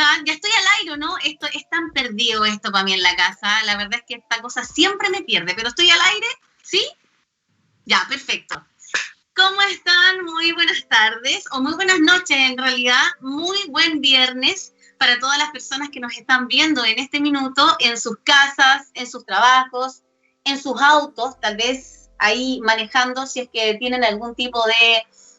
están? Ya estoy al aire, ¿no? Esto es tan perdido esto para mí en la casa. La verdad es que esta cosa siempre me pierde, pero estoy al aire, ¿sí? Ya, perfecto. ¿Cómo están? Muy buenas tardes, o muy buenas noches en realidad. Muy buen viernes para todas las personas que nos están viendo en este minuto, en sus casas, en sus trabajos, en sus autos, tal vez ahí manejando si es que tienen algún tipo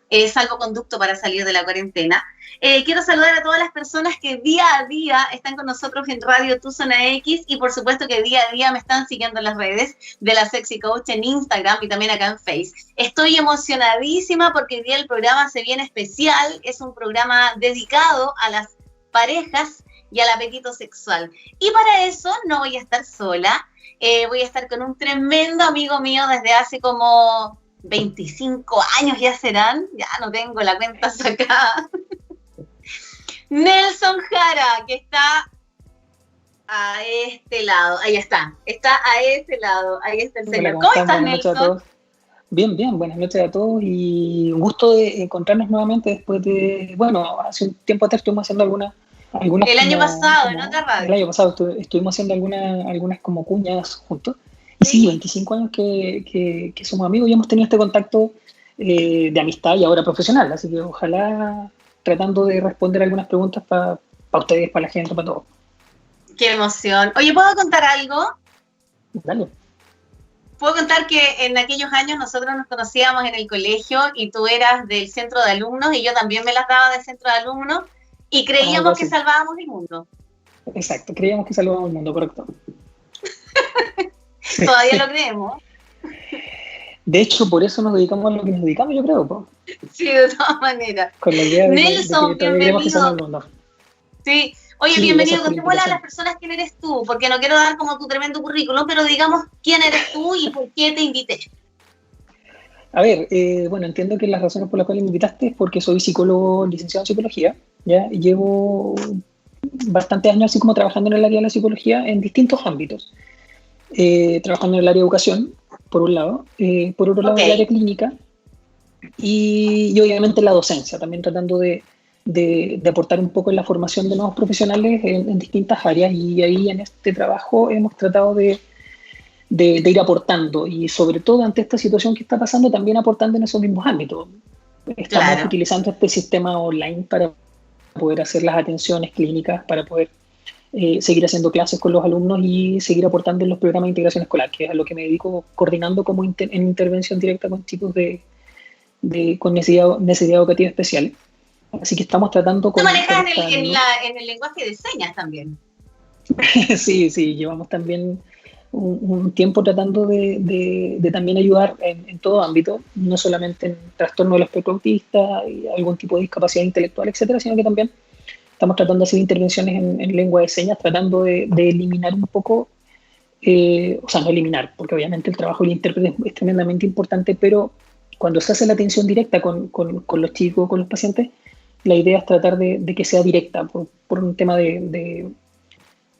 de salvoconducto para salir de la cuarentena. Quiero saludar a todas las personas que día a día están con nosotros en Radio Tu Zona X y por supuesto que día a día me están siguiendo en las redes de la Sexy Coach en Instagram y también acá en Face. Estoy emocionadísima porque hoy día el programa se viene especial, es un programa dedicado a las parejas y al apetito sexual. Y para eso no voy a estar sola, voy a estar con un tremendo amigo mío desde hace como 25 años ya serán, ya no tengo la cuenta sacada. Nelson Jara, que está a este lado, ahí está a este lado, ahí está el señor. Hola, ¿Cómo estás, buenas noches a Nelson? todos. Bien, bien, buenas noches a todos y un gusto de encontrarnos nuevamente después de, bueno, hace un tiempo atrás estuvimos haciendo algunas El año pasado, en otra radio. El año pasado estuvimos haciendo algunas como cuñas juntos. Y sí, 25 años que somos amigos y hemos tenido este contacto de amistad y ahora profesional, así que ojalá tratando de responder algunas preguntas para ustedes, para la gente, para todos. Qué emoción. Oye, ¿puedo contar algo? Dale. Puedo contar que en aquellos años nosotros nos conocíamos en el colegio y tú eras del centro de alumnos y yo también me las daba del centro de alumnos y creíamos que salvábamos el mundo. Exacto, creíamos que salvábamos el mundo, correcto. Todavía lo creemos. De hecho, por eso nos dedicamos a lo que nos dedicamos, yo creo, ¿no? Sí, de todas maneras. Con la idea Nelson, de que bienvenido. mundo. Sí. Oye, sí, bienvenido. Contémosle a las personas quién eres tú, porque no quiero dar como tu tremendo currículum, pero digamos quién eres tú y por qué te invité. A ver, bueno, entiendo que las razones por las cuales me invitaste es porque soy psicólogo licenciado en psicología, ¿ya? Y llevo bastantes años así como trabajando en el área de la psicología en distintos ámbitos. Trabajando en el área de educación, por un lado, por otro lado en el área clínica y obviamente la docencia, también tratando de aportar un poco en la formación de nuevos profesionales en distintas áreas y ahí en este trabajo hemos tratado de ir aportando y sobre todo ante esta situación que está pasando también aportando en esos mismos ámbitos. Estamos utilizando este sistema online para poder hacer las atenciones clínicas, para poder seguir haciendo clases con los alumnos y seguir aportando en los programas de integración escolar, que es a lo que me dedico coordinando como en intervención directa con chicos con necesidad educativa especial. Así que estamos tratando con... ¿Tú manejas en el lenguaje de señas también? Sí, llevamos también un tiempo tratando de también ayudar en todo ámbito, no solamente en trastorno del espectro autista y algún tipo de discapacidad intelectual, etcétera, sino que también estamos tratando de hacer intervenciones en lengua de señas, tratando de eliminar un poco, o sea, no eliminar, porque obviamente el trabajo del intérprete es tremendamente importante, pero cuando se hace la atención directa con los chicos, con los pacientes, la idea es tratar de que sea directa por un tema de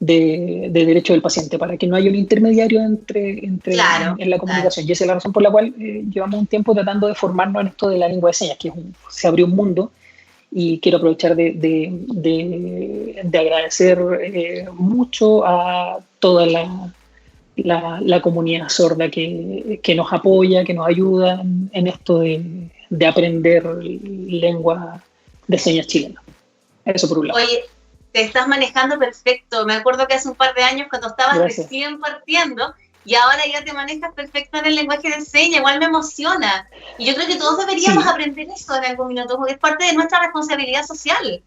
derecho del paciente, para que no haya un intermediario en la comunicación. Y esa es la razón por la cual llevamos un tiempo tratando de formarnos en esto de la lengua de señas, que se abrió un mundo. Y quiero aprovechar de agradecer mucho a toda la comunidad sorda que nos apoya, que nos ayuda en esto de aprender lengua de señas chilena. Eso por un lado. Oye, te estás manejando perfecto. Me acuerdo que hace un par de años cuando estabas recién partiendo y ahora ya te manejas perfecto en el lenguaje de señas, igual me emociona. Y yo creo que todos deberíamos aprender eso en algún minuto, porque es parte de nuestra responsabilidad social.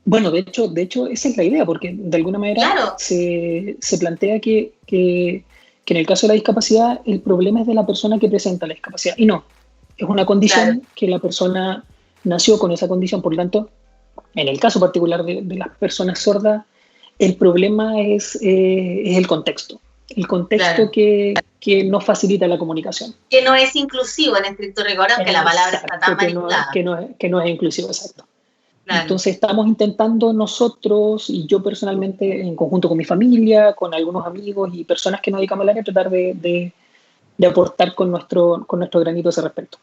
Bueno, de hecho esa es la idea, porque de alguna manera se plantea que en el caso de la discapacidad el problema es de la persona que presenta la discapacidad, y no, es una condición que la persona nació con esa condición, por lo tanto, en el caso particular de las personas sordas, el problema es el contexto. El contexto que no facilita la comunicación. Que no es inclusivo en estricto rigor, aunque la palabra está tan manipulada. Que no es inclusivo, exacto. Entonces estamos intentando nosotros, y yo personalmente, en conjunto con mi familia, con algunos amigos y personas que nos dedicamos al área, tratar de aportar con nuestro granito a ese respecto.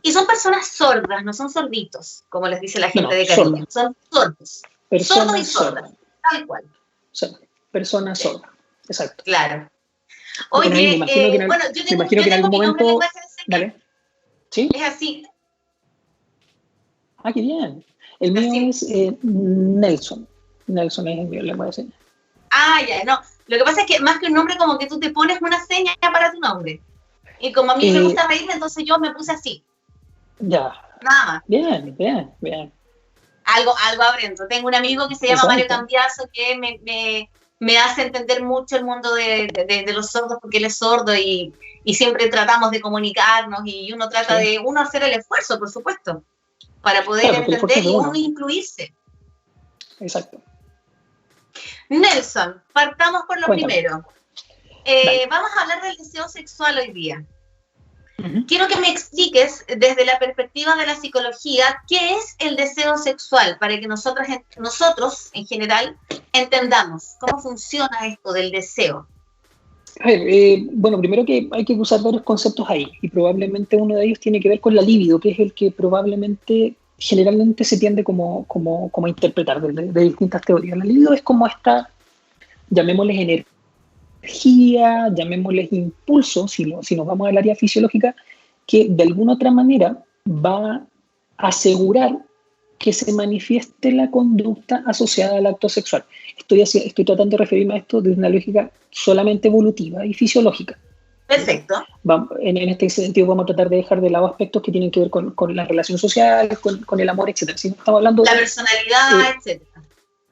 Y son personas sordas, no son sorditos, como les dice la gente de cariño. Son sordos. Sordo y Persona sorda, sorda. tal cual. Persona sorda. Exacto. Claro. Bueno, ahí me Oye, imagino que bueno, que yo en tengo algún mi nombre en momento. lenguaje de señas. Dale. ¿Sí? Es así, Ah, qué bien. El mío así. es Nelson. Nelson es mi lengua de señas. Ah, ya, no. Lo que pasa es que más que un nombre, como que tú te pones una seña para tu nombre. Y como a mí me Eh, gusta reírme, entonces yo me puse así, ya. nada más. Bien, bien, bien. Algo abriendo. Tengo un amigo que se llama Mario Exacto. Cambiaso que me hace entender mucho el mundo de los sordos porque él es sordo y siempre tratamos de comunicarnos y uno trata Sí. de uno hacer el esfuerzo, por supuesto, para poder Claro, porque el esfuerzo entender es de y uno uno. incluirse. Exacto. Nelson, partamos por lo Cuéntame. primero. Dale. Vamos a hablar del deseo sexual hoy día. Ujú. Quiero que me expliques desde la perspectiva de la psicología qué es el deseo sexual para que nosotros en general entendamos cómo funciona esto del deseo. A ver, bueno, primero que hay que usar varios conceptos ahí y probablemente uno de ellos tiene que ver con la libido, que es el que probablemente generalmente se tiende como a interpretar de distintas teorías. La libido es como esta, llamémosles energía, llamémosles impulso, si nos vamos al área fisiológica, que de alguna otra manera va a asegurar que se manifieste la conducta asociada al acto sexual. Estoy tratando de referirme a esto desde una lógica solamente evolutiva y fisiológica. Perfecto. En este sentido vamos a tratar de dejar de lado aspectos que tienen que ver con la relación social, con el amor, etc. Si no estamos hablando La personalidad, etc.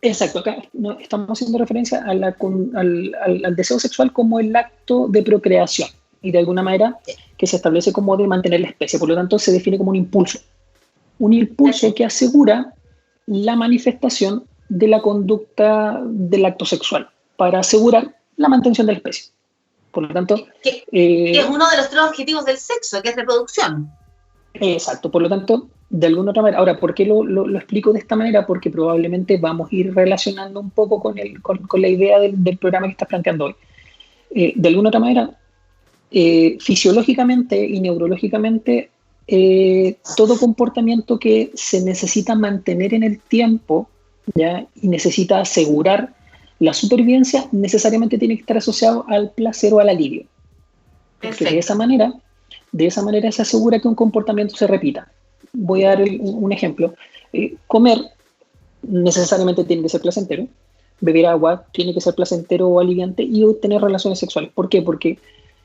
Exacto, acá no, estamos haciendo referencia al deseo sexual como el acto de procreación y de alguna manera que se establece como de mantener la especie, por lo tanto se define como un impulso que asegura la manifestación de la conducta del acto sexual para asegurar la mantención de la especie. Por lo tanto, que es uno de los tres objetivos del sexo, que es reproducción. exacto, por lo tanto, de alguna otra manera. Ahora, ¿por qué lo explico de esta manera? Porque probablemente vamos a ir relacionando un poco con la idea del programa que estás planteando hoy. De alguna otra manera, fisiológicamente y neurológicamente, todo comportamiento que se necesita mantener en el tiempo, ¿ya? Y necesita asegurar la supervivencia, necesariamente tiene que estar asociado al placer o al alivio. Porque Perfecto. de esa manera se asegura que un comportamiento se repita. Voy a dar un ejemplo. Comer necesariamente tiene que ser placentero, beber agua tiene que ser placentero o aliviante y tener relaciones sexuales. ¿Por qué? Porque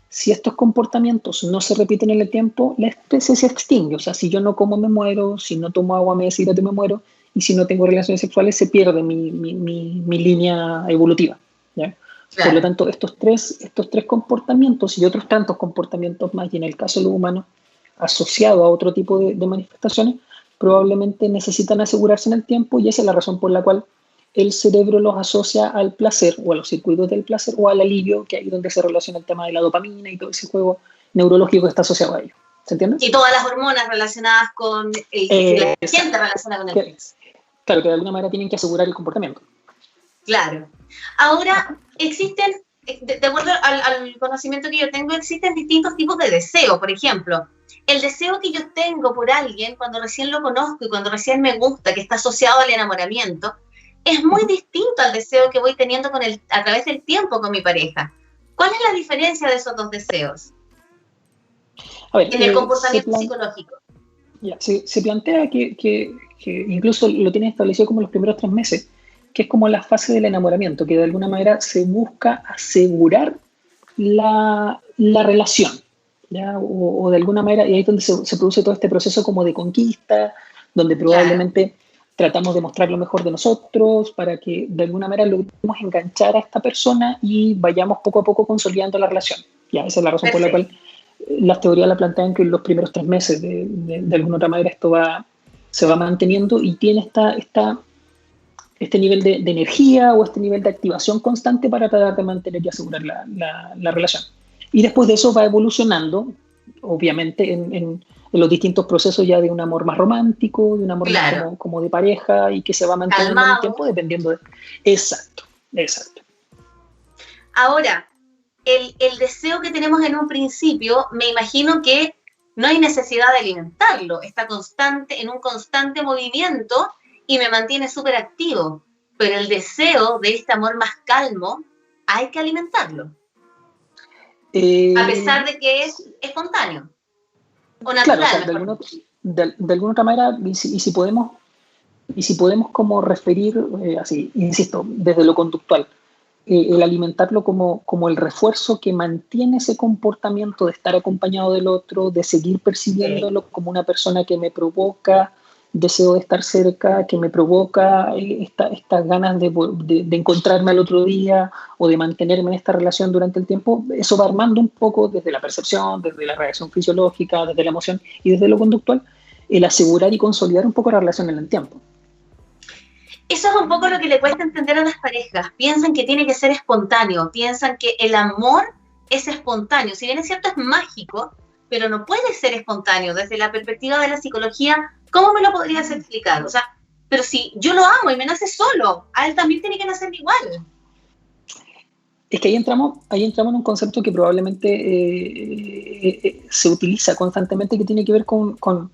si estos comportamientos no se repiten en el tiempo, la especie se extingue. O sea, si yo no como me muero, si no tomo agua me deshidrato me muero, y si no tengo relaciones sexuales se pierde mi línea evolutiva, ¿ya? Claro. Por lo tanto, estos tres comportamientos y otros tantos comportamientos más, y en el caso de los humanos, asociados a otro tipo de manifestaciones, probablemente necesitan asegurarse en el tiempo y esa es la razón por la cual el cerebro los asocia al placer o a los circuitos del placer o al alivio, que ahí es donde se relaciona el tema de la dopamina y todo ese juego neurológico que está asociado a ello. ¿Se entiende? Y todas las hormonas relacionadas con la gente relacionada con el sexo. Claro, que de alguna manera tienen que asegurar el comportamiento. Claro. Ahora, existen, de acuerdo al conocimiento que yo tengo, existen distintos tipos de deseo. Por ejemplo, el deseo que yo tengo por alguien cuando recién lo conozco y cuando recién me gusta, que está asociado al enamoramiento, es muy distinto al deseo que voy teniendo a través del tiempo con mi pareja. ¿Cuál es la diferencia de esos dos deseos? A ver, en el comportamiento psicológico. Ya, se plantea que incluso lo tiene establecido como los primeros 3 meses, que es como la fase del enamoramiento, que de alguna manera se busca asegurar la relación, ¿ya? O de alguna manera, y ahí es donde se produce todo este proceso como de conquista, donde probablemente tratamos de mostrar lo mejor de nosotros para que de alguna manera logremos enganchar a esta persona y vayamos poco a poco consolidando la relación. Ya, esa es la razón por la cual las teorías la plantean que en los primeros 3 meses de alguna otra manera esto se va manteniendo y tiene este nivel de energía o este nivel de activación constante para tratar de mantener y asegurar la relación. Y después de eso va evolucionando, obviamente, en los distintos procesos ya de un amor más romántico, de un amor más como de pareja y que se va manteniendo en el tiempo dependiendo de... Exacto. Ahora, el deseo que tenemos en un principio, me imagino que no hay necesidad de alimentarlo, está en un constante movimiento y me mantiene súper activo. pero el deseo de este amor más calmo hay que alimentarlo, a pesar de que es espontáneo o natural. Claro, o sea, de alguna otra manera, y si podemos como referir, así, insisto, desde lo conductual, el alimentarlo como el refuerzo que mantiene ese comportamiento de estar acompañado del otro, de seguir percibiéndolo como una persona que me provoca deseo de estar cerca, que me provoca estas ganas de encontrarme al otro día o de mantenerme en esta relación durante el tiempo. Eso va armando un poco desde la percepción, desde la reacción fisiológica, desde la emoción y desde lo conductual, el asegurar y consolidar un poco la relación en el tiempo. Eso es un poco lo que le cuesta entender a las parejas. Piensan que tiene que ser espontáneo, piensan que el amor es espontáneo. Si bien es cierto, es mágico, pero no puede ser espontáneo. Desde la perspectiva de la psicología, ¿cómo me lo podrías explicar? O sea, pero si yo lo amo y me nace solo, a él también tiene que nacer igual. Es que ahí entramos en un concepto que probablemente se utiliza constantemente, que tiene que ver con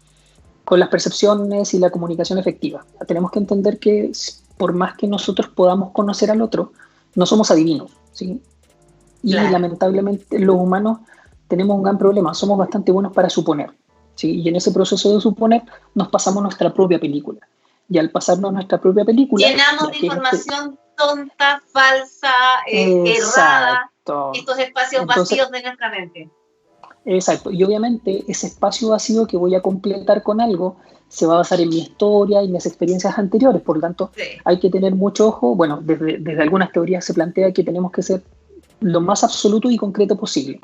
las percepciones y la comunicación efectiva. Tenemos que entender que por más que nosotros podamos conocer al otro, no somos adivinos, ¿sí? Y claro, lamentablemente los humanos tenemos un gran problema, somos bastante buenos para suponer, ¿sí? Y en ese proceso de suponer nos pasamos nuestra propia película. Y al pasarnos nuestra propia película... llenamos de información tonta, falsa, errada, estos espacios vacíos de nuestra mente. Exacto, y obviamente ese espacio vacío que voy a completar con algo se va a basar en mi historia y mis experiencias anteriores, por lo tanto hay que tener mucho ojo. Bueno, desde algunas teorías se plantea que tenemos que ser lo más absoluto y concreto posible,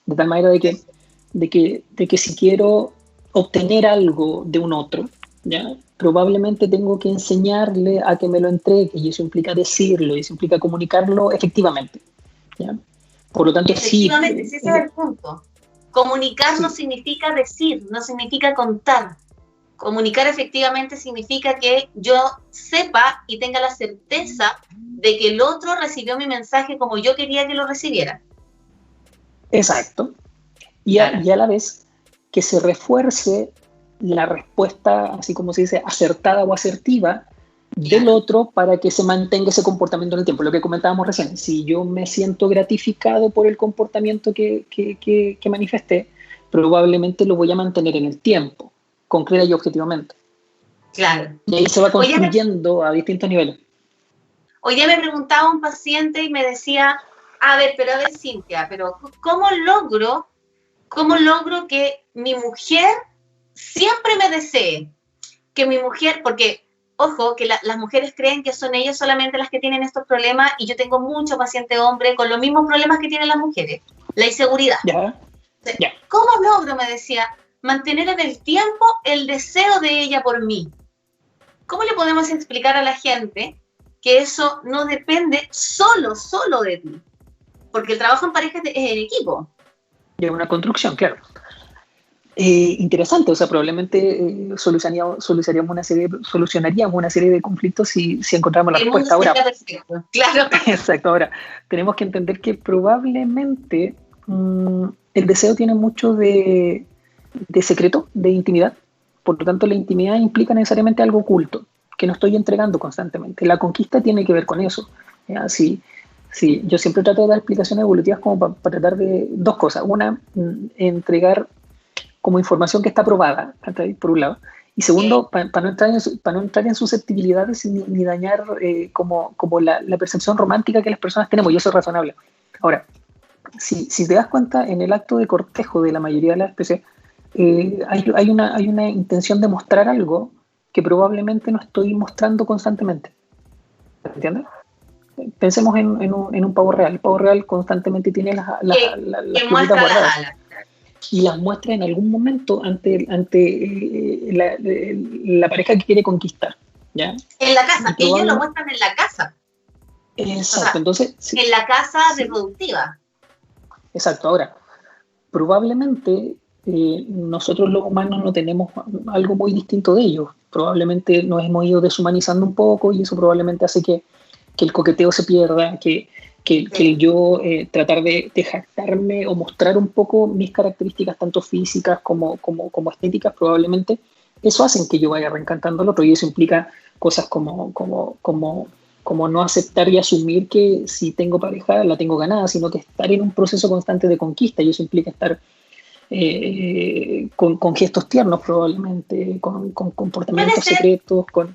de tal manera de que si quiero obtener algo de un otro, ¿ya? Probablemente tengo que enseñarle a que me lo entregue, y eso implica decirlo, y eso implica comunicarlo efectivamente, ¿ya? Por lo tanto, efectivamente, ese es el punto. Comunicar no significa decir, no significa contar. Comunicar efectivamente significa que yo sepa y tenga la certeza de que el otro recibió mi mensaje como yo quería que lo recibiera. Exacto. Y a la vez que se refuerce la respuesta, así como se dice, acertada o asertiva del otro para que se mantenga ese comportamiento en el tiempo. Lo que comentábamos recién, si yo me siento gratificado por el comportamiento que manifesté, probablemente lo voy a mantener en el tiempo, concreta y objetivamente. Claro. Y ahí se va construyendo a distintos niveles. Hoy día me preguntaba un paciente y me decía, a ver, Cintia, pero ¿cómo logro que mi mujer siempre me desee? Que mi mujer, porque ojo, que las mujeres creen que son ellas solamente las que tienen estos problemas, y yo tengo muchos pacientes hombres con los mismos problemas que tienen las mujeres, la inseguridad. ¿Cómo logro, me decía, mantener en el tiempo el deseo de ella por mí? ¿Cómo le podemos explicar a la gente que eso no depende solo de ti? Porque el trabajo en pareja es en equipo. Y es una construcción, claro. Interesante, o sea, probablemente solucionaríamos una serie de conflictos si encontráramos la respuesta. Ahora, claro. Exacto, ahora, tenemos que entender que probablemente el deseo tiene mucho de secreto, de intimidad. Por lo tanto, la intimidad implica necesariamente algo oculto, que no estoy entregando constantemente. La conquista tiene que ver con eso. Sí, yo siempre trato de dar explicaciones evolutivas como para tratar de dos cosas. Una, entregar como información que está probada, por un lado, y segundo, para no entrar en susceptibilidades ni dañar como la percepción romántica que las personas tenemos, y eso es razonable. Ahora, si te das cuenta, en el acto de cortejo de la mayoría de las especies, hay una intención de mostrar algo que probablemente no estoy mostrando constantemente. ¿Entiendes? Pensemos en un pavo real. El pavo real constantemente tiene las muestra guardadas. Y las muestra en algún momento ante la pareja que quiere conquistar, ¿ya? En la casa, ellos lo muestran en la casa. Exacto, o sea, entonces... en la casa reproductiva. Exacto, ahora, probablemente nosotros los humanos no tenemos algo muy distinto de ellos. Probablemente nos hemos ido deshumanizando un poco, y eso probablemente hace que el coqueteo se pierda, que yo tratar de jactarme o mostrar un poco mis características, tanto físicas como estéticas, probablemente eso hace que yo vaya reencantando al otro, y eso implica cosas como como no aceptar y asumir que si tengo pareja la tengo ganada, sino que estar en un proceso constante de conquista, y eso implica estar con gestos tiernos probablemente, con comportamientos secretos, con...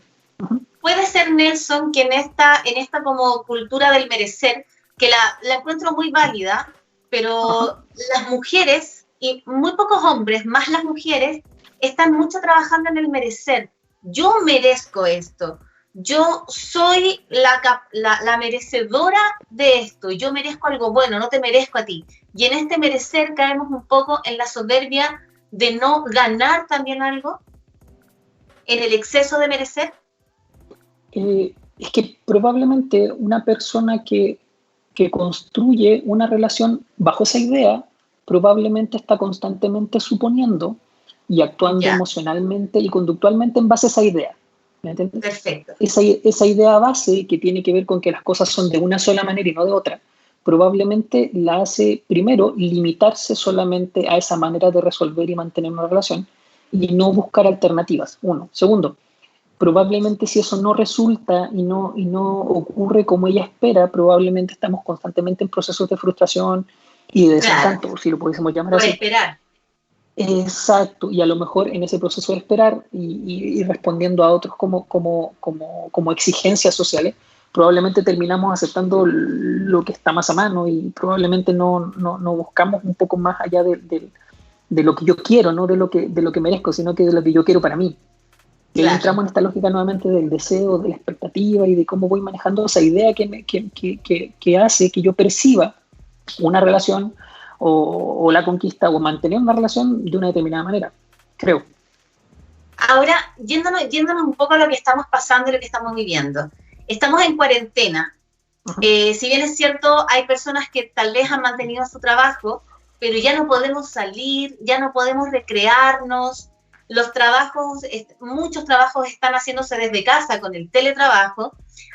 Puede ser, Nelson, que en esta como cultura del merecer, que la encuentro muy válida, pero las mujeres, y muy pocos hombres, más las mujeres, están mucho trabajando en el merecer. Yo merezco esto, yo soy la merecedora de esto, yo merezco algo bueno, no te merezco a ti. Y en este merecer caemos un poco en la soberbia de no ganar también algo, en el exceso de merecer. Es que probablemente una persona que construye una relación bajo esa idea, probablemente está constantemente suponiendo y actuando emocionalmente y conductualmente en base a esa idea. ¿Me entiendes? Perfecto. Esa idea base que tiene que ver con que las cosas son de una sola manera y no de otra, probablemente la hace, primero, limitarse solamente a esa manera de resolver y mantener una relación y no buscar alternativas, uno. Segundo, probablemente si eso no resulta y no ocurre como ella espera, probablemente estamos constantemente en procesos de frustración y de desencanto, si lo pudiésemos llamar así. Esperar. Exacto, y a lo mejor en ese proceso de esperar y respondiendo a otros como exigencias sociales, probablemente terminamos aceptando lo que está más a mano y probablemente no buscamos un poco más allá de lo que yo quiero, no de lo que merezco, sino que de lo que yo quiero para mí. Y ahí entramos en esta lógica nuevamente del deseo, de la expectativa y de cómo voy manejando esa idea que hace que yo perciba una relación o la conquista o mantener una relación de una determinada manera, creo. Ahora, yéndonos un poco a lo que estamos pasando y lo que estamos viviendo. Estamos en cuarentena. Si bien es cierto, hay personas que tal vez han mantenido su trabajo, pero ya no podemos salir, ya no podemos recrearnos. Muchos trabajos están haciéndose desde casa con el teletrabajo.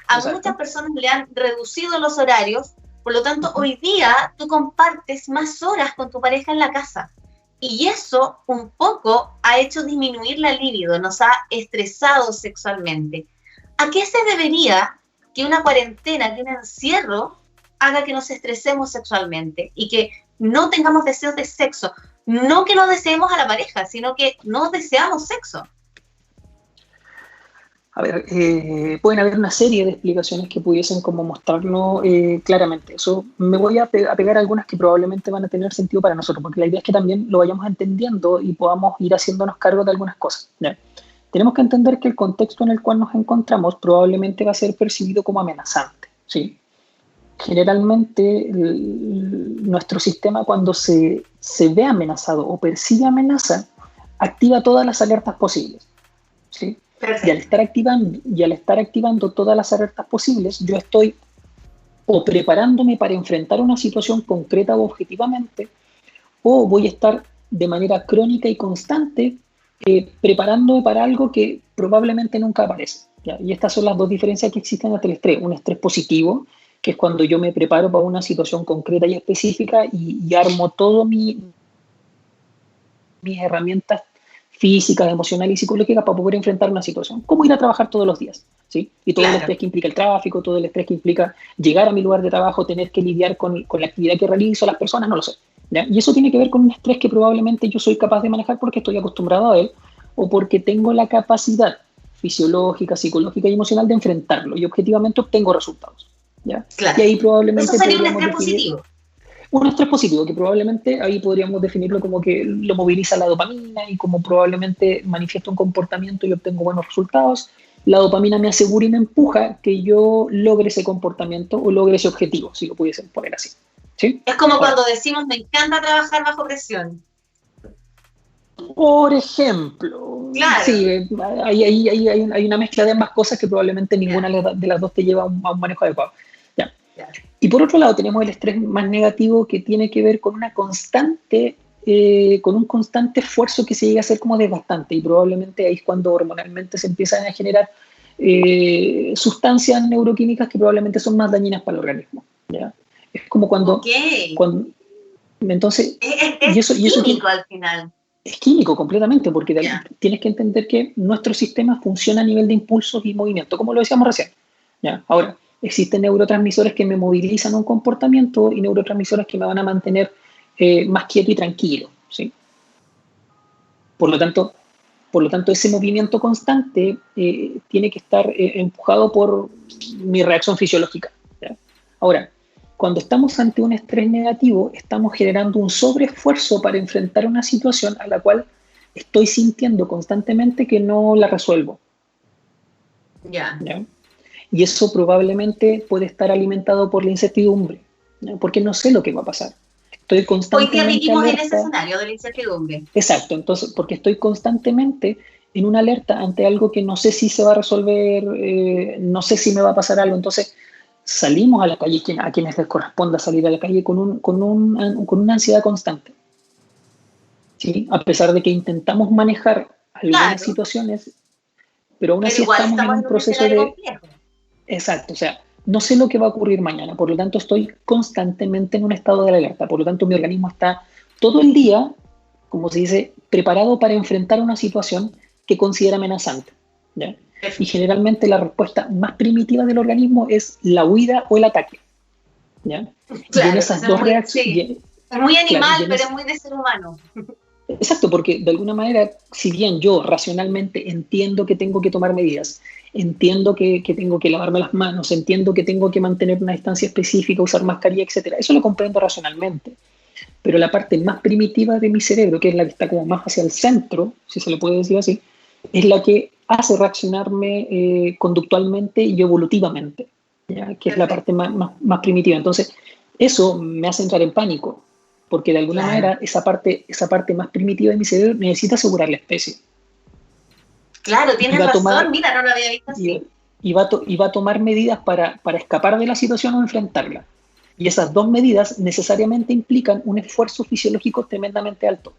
A muchas personas le han reducido los horarios, por lo tanto, hoy día tú compartes más horas con tu pareja en la casa. Y eso un poco ha hecho disminuir la libido, nos ha estresado sexualmente. ¿A qué se debería que una cuarentena, que un encierro, haga que nos estresemos sexualmente y que no tengamos deseos de sexo? No que no deseemos a la pareja, sino que no deseamos sexo. A ver, pueden haber una serie de explicaciones que pudiesen como mostrarlo claramente. Eso me voy a pegar algunas que probablemente van a tener sentido para nosotros, porque la idea es que también lo vayamos entendiendo y podamos ir haciéndonos cargo de algunas cosas. ¿Ya? Tenemos que entender que el contexto en el cual nos encontramos probablemente va a ser percibido como amenazante, ¿sí? Generalmente nuestro sistema, cuando se ve amenazado o percibe amenaza, activa todas las alertas posibles, ¿sí? Y al estar activando todas las alertas posibles, yo estoy o preparándome para enfrentar una situación concreta o objetivamente, o voy a estar de manera crónica y constante preparándome para algo que probablemente nunca aparece, ¿ya? Y estas son las dos diferencias que existen entre el estrés. Un estrés positivo, que es cuando yo me preparo para una situación concreta y específica y armo todo mis herramientas físicas, emocionales y psicológicas para poder enfrentar una situación. ¿Cómo ir a trabajar todos los días? ¿Sí? Y todo el estrés que implica el tráfico, todo el estrés que implica llegar a mi lugar de trabajo, tener que lidiar con la actividad que realizo, las personas, no lo sé, ¿ya? Y eso tiene que ver con un estrés que probablemente yo soy capaz de manejar porque estoy acostumbrado a él o porque tengo la capacidad fisiológica, psicológica y emocional de enfrentarlo y objetivamente obtengo resultados, ¿ya? Claro. Y ahí probablemente eso sería un estrés positivo. Un estrés positivo, que probablemente ahí podríamos definirlo como que lo moviliza la dopamina y como probablemente manifiesta un comportamiento y obtengo buenos resultados. La dopamina me asegura y me empuja que yo logre ese comportamiento o logre ese objetivo, si lo pudiesen poner así, ¿sí? Es como cuando decimos, me encanta trabajar bajo presión. Por ejemplo, claro. Sí, hay una mezcla de ambas cosas que probablemente ninguna de las dos te lleva a un manejo adecuado. Ya. Claro. Y por otro lado tenemos el estrés más negativo que tiene que ver con con un constante esfuerzo que se llega a ser como desgastante y probablemente ahí es cuando hormonalmente se empiezan a generar sustancias neuroquímicas que probablemente son más dañinas para el organismo, ¿ya? Es como cuando entonces es químico al final. Es químico completamente, porque tienes que entender que nuestro sistema funciona a nivel de impulsos y movimiento, como lo decíamos recién, ¿ya? Ahora, existen neurotransmisores que me movilizan un comportamiento y neurotransmisores que me van a mantener más quieto y tranquilo, ¿sí? Por lo tanto, ese movimiento constante tiene que estar empujado por mi reacción fisiológica, ¿ya? Ahora, cuando estamos ante un estrés negativo, estamos generando un sobreesfuerzo para enfrentar una situación a la cual estoy sintiendo constantemente que no la resuelvo. ¿Ya? Y eso probablemente puede estar alimentado por la incertidumbre, ¿no? Porque no sé lo que va a pasar. Estoy constantemente Hoy día vivimos alerta. en ese escenario de la incertidumbre. Exacto, entonces, porque estoy constantemente en una alerta ante algo que no sé si se va a resolver, no sé si me va a pasar algo. Entonces, salimos a la calle, a quienes les corresponda salir a la calle con una ansiedad constante, ¿sí? A pesar de que intentamos manejar algunas situaciones, pero aún así estamos en un proceso de... complejo. Exacto, o sea, no sé lo que va a ocurrir mañana, por lo tanto estoy constantemente en un estado de alerta, por lo tanto mi organismo está todo el día, como se dice, preparado para enfrentar una situación que considera amenazante, ¿ya? Y generalmente la respuesta más primitiva del organismo es la huida o el ataque, ¿ya? Claro, y en esas dos reacciones... Sí. Es muy animal, pero es muy de ser humano. Exacto, porque de alguna manera, si bien yo racionalmente entiendo que tengo que tomar medidas, entiendo que tengo que lavarme las manos, entiendo que tengo que mantener una distancia específica, usar mascarilla, etcétera, eso lo comprendo racionalmente. Pero la parte más primitiva de mi cerebro, que es la que está como más hacia el centro, si se le puede decir así, es la que hace reaccionarme conductualmente y evolutivamente, ¿ya? Que es la parte más primitiva. Entonces, eso me hace entrar en pánico, porque de alguna manera esa parte más primitiva de mi cerebro necesita asegurar la especie. Claro, tienes razón, mira, no lo había visto así. Y va a tomar medidas para escapar de la situación o enfrentarla. Y esas dos medidas necesariamente implican un esfuerzo fisiológico tremendamente alto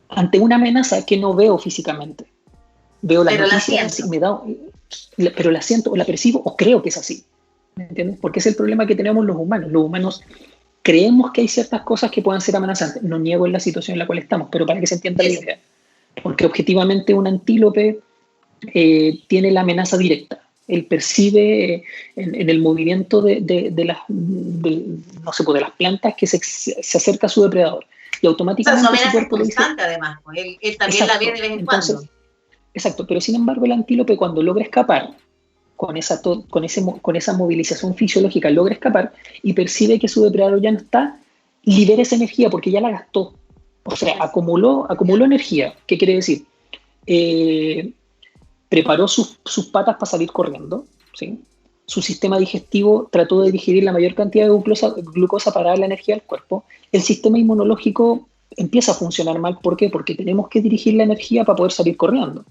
ante una amenaza que no veo físicamente. Veo las noticias y pero la siento o la percibo o creo que es así. ¿Me entiendes? Porque es el problema que tenemos los humanos. Los humanos creemos que hay ciertas cosas que puedan ser amenazantes. No niego en la situación en la cual estamos, pero para que se entienda la idea. Porque objetivamente un antílope tiene la amenaza directa. Él percibe en el movimiento de las plantas que se acerca a su depredador. Y automáticamente su cuerpo es constante, además. Él también la ve de vez en cuando. Exacto, pero sin embargo el antílope cuando logra escapar, con esa movilización fisiológica logra escapar y percibe que su depredador ya no está, libera esa energía porque ya la gastó. O sea, acumuló energía. ¿Qué quiere decir? Preparó sus patas para salir corriendo, ¿sí? Su sistema digestivo trató de digerir la mayor cantidad de glucosa para dar la energía al cuerpo. El sistema inmunológico empieza a funcionar mal. ¿Por qué? Porque tenemos que dirigir la energía para poder salir corriendo,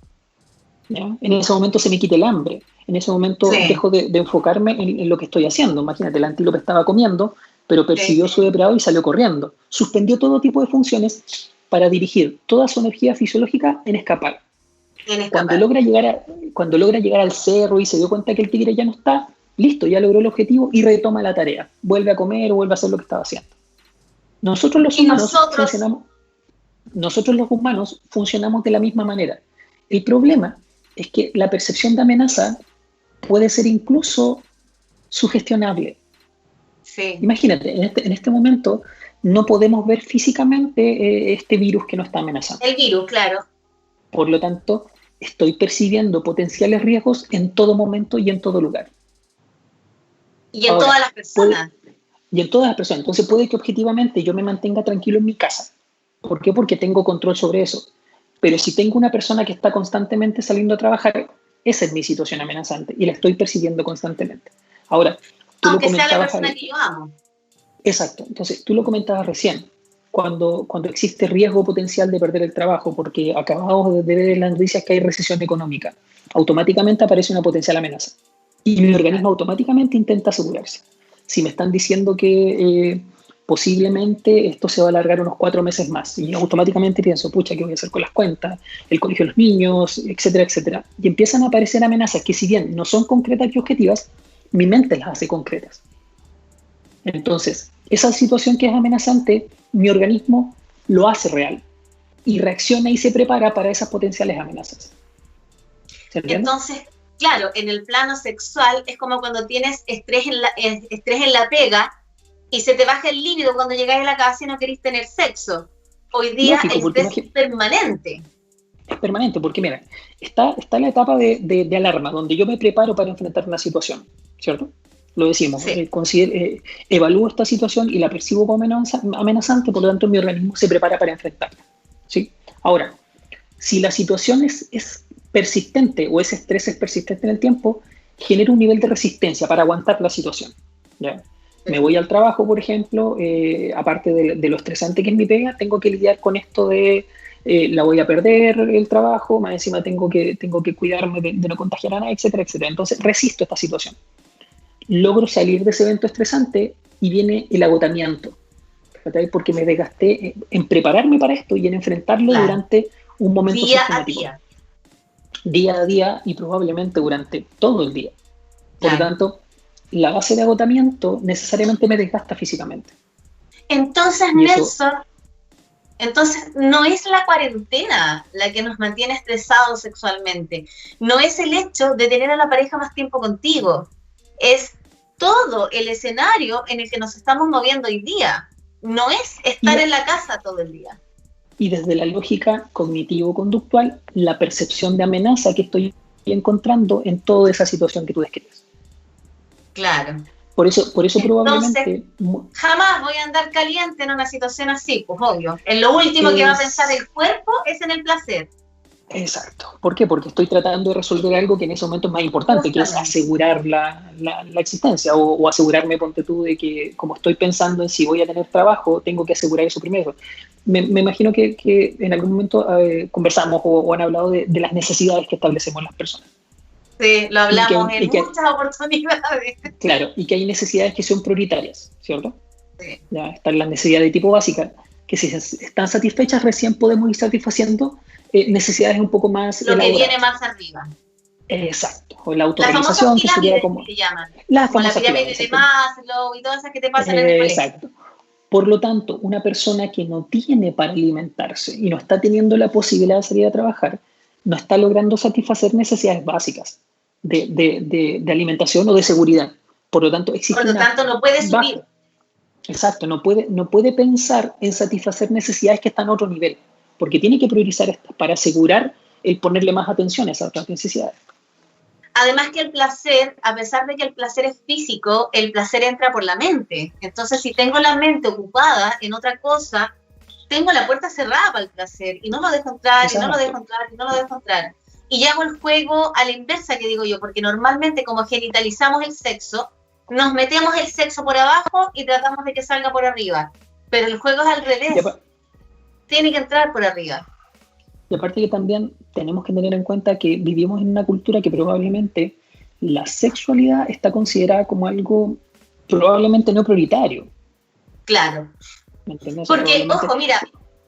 ¿ya? En ese momento se me quita el hambre. En ese momento dejo de enfocarme en lo que estoy haciendo. Imagínate, el antílope estaba comiendo, pero percibió su depredador y salió corriendo. Suspendió todo tipo de funciones para dirigir toda su energía fisiológica en escapar. Cuando logra llegar al cerro y se dio cuenta que el tigre ya no está, listo, ya logró el objetivo y retoma la tarea. Vuelve a comer o vuelve a hacer lo que estaba haciendo. Nosotros los humanos funcionamos de la misma manera. El problema es que la percepción de amenaza puede ser incluso sugestionable. Sí. Imagínate, en este momento no podemos ver físicamente este virus que nos está amenazando. El virus, claro. Por lo tanto, estoy percibiendo potenciales riesgos en todo momento y en todo lugar. Y en todas las personas. Y en todas las personas. Entonces puede que objetivamente yo me mantenga tranquilo en mi casa. ¿Por qué? Porque tengo control sobre eso. Pero si tengo una persona que está constantemente saliendo a trabajar, esa es mi situación amenazante y la estoy percibiendo constantemente. Ahora, tú aunque sea la persona que yo amo. Exacto. Entonces, tú lo comentabas recién. Cuando existe riesgo potencial de perder el trabajo, porque acabamos de ver en las noticias que hay recesión económica, automáticamente aparece una potencial amenaza. Y mi organismo automáticamente intenta asegurarse. Si me están diciendo que posiblemente esto se va a alargar unos 4 meses más, y automáticamente pienso, pucha, ¿qué voy a hacer con las cuentas? El colegio de los niños, etcétera, etcétera. Y empiezan a aparecer amenazas que, si bien no son concretas y objetivas, mi mente las hace concretas. Entonces, esa situación que es amenazante, mi organismo lo hace real y reacciona y se prepara para esas potenciales amenazas. Entonces, claro, en el plano sexual es como cuando tienes estrés en la pega y se te baja el líbido cuando llegas a la casa y no querés tener sexo. Hoy día el estrés es permanente. Es permanente, porque mira, está la etapa de alarma, donde yo me preparo para enfrentar una situación, ¿cierto? Lo decimos, sí. Evalúo esta situación y la percibo como amenazante, por lo tanto mi organismo se prepara para enfrentarla, ¿sí? Ahora, si la situación es persistente o ese estrés es persistente en el tiempo, genera un nivel de resistencia para aguantar la situación, ¿ya? Me voy al trabajo, por ejemplo, aparte de lo estresante que es mi pega, tengo que lidiar con esto de la voy a perder el trabajo, más encima tengo que cuidarme de no contagiar a nadie, etcétera, etcétera. Entonces resisto esta situación. Logro salir de ese evento estresante y viene el agotamiento, ¿verdad? Porque me desgasté en prepararme para esto y en enfrentarlo durante un momento sistemático. Día a día y probablemente durante todo el día. Por lo tanto, la base de agotamiento necesariamente me desgasta físicamente. Entonces, Nelson, entonces no es la cuarentena la que nos mantiene estresados sexualmente, no es el hecho de tener a la pareja más tiempo contigo, es todo el escenario en el que nos estamos moviendo hoy día, no es estar en la casa todo el día. Y desde la lógica cognitivo-conductual, la percepción de amenaza que estoy encontrando en toda esa situación que tú describes. Claro. Por eso entonces, probablemente... Jamás voy a andar caliente en una situación así, pues obvio. En lo último que va a pensar el cuerpo es en el placer. Exacto. ¿Por qué? Porque estoy tratando de resolver algo que en ese momento es más importante, que es asegurar la existencia o asegurarme, ponte tú, de que como estoy pensando en si voy a tener trabajo, tengo que asegurar eso primero. Me imagino que en algún momento conversamos o han hablado de las necesidades que establecemos las personas. Sí, lo hablamos en muchas oportunidades. Claro, y que hay necesidades que son prioritarias, ¿cierto? Sí. Ya están las necesidades de tipo básica, que si están satisfechas recién podemos ir satisfaciendo necesidades un poco más lo elaboradas. Que viene más arriba. Exacto, o la autorrealización, que sería como... Que llaman. La pirámide de Maslow y todas esas que te pasan en el colegio. Exacto. Por lo tanto, una persona que no tiene para alimentarse y no está teniendo la posibilidad de salir a trabajar, no está logrando satisfacer necesidades básicas de alimentación o de seguridad. Por lo tanto, no puede subir. Exacto, no puede pensar en satisfacer necesidades que están a otro nivel, porque tiene que priorizar estas para asegurar el ponerle más atención a esas otras necesidades. Además que el placer, a pesar de que el placer es físico, el placer entra por la mente. Entonces, si tengo la mente ocupada en otra cosa, tengo la puerta cerrada para el placer y no lo dejo entrar, y no lo dejo entrar, y no lo dejo entrar. Y hago el juego a la inversa, que digo yo, porque normalmente como genitalizamos el sexo, nos metemos el sexo por abajo y tratamos de que salga por arriba. Pero el juego es al revés. Tiene que entrar por arriba. Y aparte que también tenemos que tener en cuenta que vivimos en una cultura que probablemente la sexualidad está considerada como algo probablemente no prioritario. Claro. ¿Me entiendes? Porque, ojo, mira,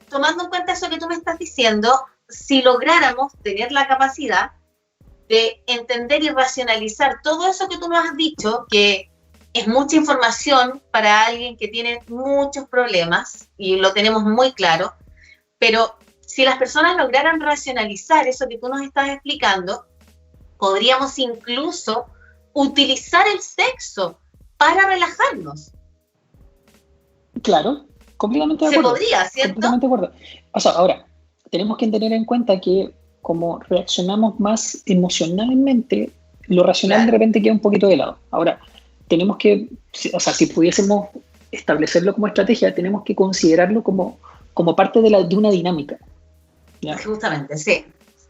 tomando en cuenta eso que tú me estás diciendo, si lográramos tener la capacidad de entender y racionalizar todo eso que tú nos has dicho, que es mucha información para alguien que tiene muchos problemas, y lo tenemos muy claro, pero si las personas lograran racionalizar eso que tú nos estás explicando, podríamos incluso utilizar el sexo para relajarnos. Claro, completamente de acuerdo. Se podría, ¿cierto? Completamente de acuerdo. O sea, ahora, tenemos que tener en cuenta que como reaccionamos más emocionalmente, lo racional de repente queda un poquito de lado. Ahora, tenemos que, o sea, si pudiésemos establecerlo como estrategia, tenemos que considerarlo como parte de una dinámica. ¿Ya? Justamente, sí.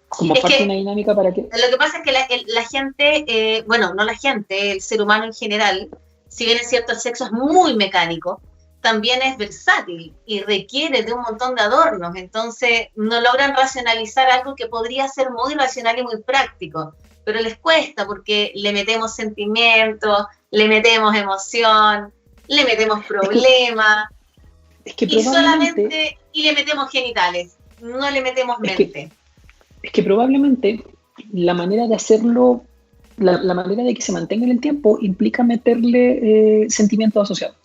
Como parte de una dinámica para que... Lo que pasa es que la gente, bueno, no la gente, el ser humano en general, si bien es cierto el sexo es muy mecánico, también es versátil y requiere de un montón de adornos, entonces no logran racionalizar algo que podría ser muy racional y muy práctico, pero les cuesta porque le metemos sentimientos, le metemos emoción, le metemos problemas, y le metemos genitales, no le metemos mente. Es que probablemente la manera de hacerlo, la manera de que se mantenga en el tiempo implica meterle sentimientos asociados,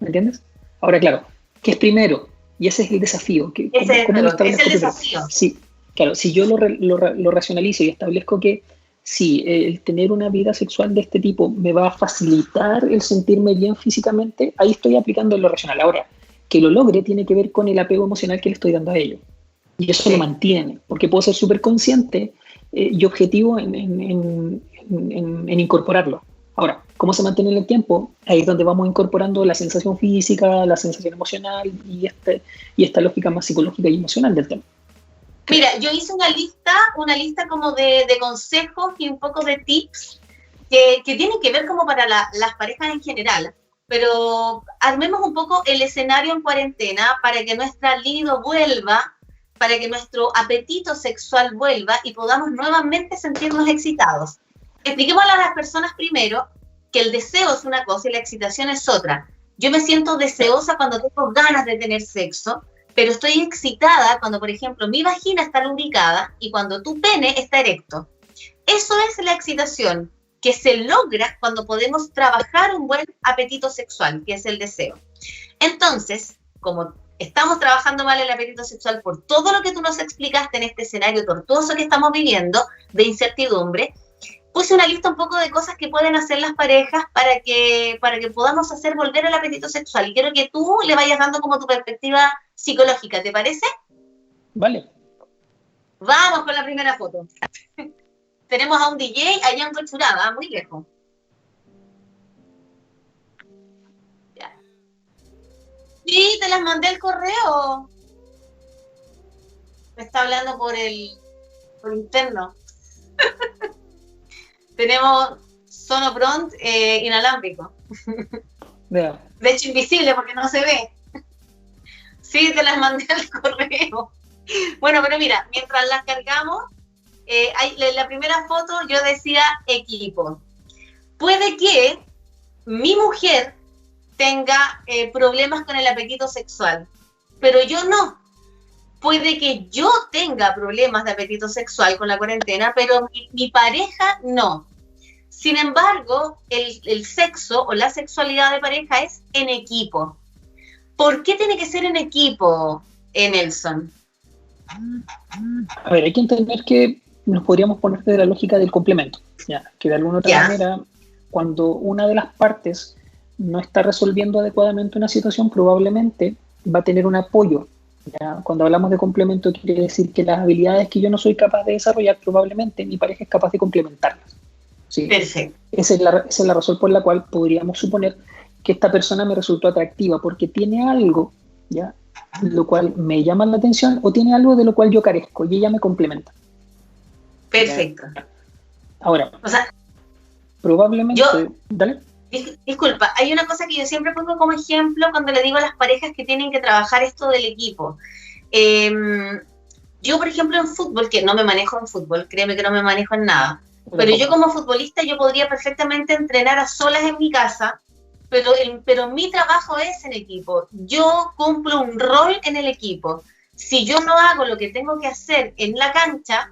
¿me entiendes? Ahora, claro, ¿qué es primero? Y ese es el desafío. Es el desafío. Sí, claro, si yo lo racionalizo y establezco que si el tener una vida sexual de este tipo me va a facilitar el sentirme bien físicamente, ahí estoy aplicando lo racional. Ahora, que lo logre tiene que ver con el apego emocional que le estoy dando a ello. Y eso lo mantiene, porque puedo ser súper consciente y objetivo en incorporarlo. Ahora, ¿cómo se mantiene en el tiempo? Ahí es donde vamos incorporando la sensación física, la sensación emocional y esta lógica más psicológica y emocional del tema. Mira, yo hice una lista como de consejos y un poco de tips que tienen que ver como para las parejas en general, pero armemos un poco el escenario en cuarentena para que nuestra libido vuelva, para que nuestro apetito sexual vuelva y podamos nuevamente sentirnos excitados. Expliquémosle a las personas primero que el deseo es una cosa y la excitación es otra. Yo me siento deseosa cuando tengo ganas de tener sexo, pero estoy excitada cuando, por ejemplo, mi vagina está lubricada y cuando tu pene está erecto. Eso es la excitación, que se logra cuando podemos trabajar un buen apetito sexual, que es el deseo. Entonces, como estamos trabajando mal el apetito sexual por todo lo que tú nos explicaste en este escenario tortuoso que estamos viviendo, de incertidumbre, puse una lista un poco de cosas que pueden hacer las parejas para que podamos hacer volver el apetito sexual. Y quiero que tú le vayas dando como tu perspectiva psicológica, ¿te parece? Vale. Vamos con la primera foto. Tenemos a un DJ allá en Colchuraba, muy lejos. Ya. Sí, te las mandé el correo. Me está hablando por interno. Tenemos Sonopront inalámbrico. Yeah. De hecho, invisible porque no se ve. Sí, te las mandé al correo. Bueno, pero mira, mientras las cargamos, en la primera foto yo decía equipo. Puede que mi mujer tenga problemas con el apetito sexual, pero yo no. Puede que yo tenga problemas de apetito sexual con la cuarentena, pero mi pareja no. Sin embargo, el sexo o la sexualidad de pareja es en equipo. ¿Por qué tiene que ser en equipo, Nelson? A ver, hay que entender que nos podríamos poner de la lógica del complemento, ¿ya? Que de alguna otra manera, cuando una de las partes no está resolviendo adecuadamente una situación, probablemente va a tener un apoyo. ¿Ya? Cuando hablamos de complemento, quiere decir que las habilidades que yo no soy capaz de desarrollar, probablemente mi pareja es capaz de complementarlas. ¿Sí? Perfecto. Esa es la razón por la cual podríamos suponer que esta persona me resultó atractiva, porque tiene algo, ¿ya?, lo cual me llama la atención, o tiene algo de lo cual yo carezco y ella me complementa. Perfecto. ¿Ya? Ahora, o sea, probablemente... Dale. Disculpa, hay una cosa que yo siempre pongo como ejemplo cuando le digo a las parejas que tienen que trabajar esto del equipo. Yo, por ejemplo, en fútbol, que no me manejo en fútbol, créeme que no me manejo en nada, pero yo como futbolista yo podría perfectamente entrenar a solas en mi casa, pero mi trabajo es en equipo. Yo cumplo un rol en el equipo. Si yo no hago lo que tengo que hacer en la cancha,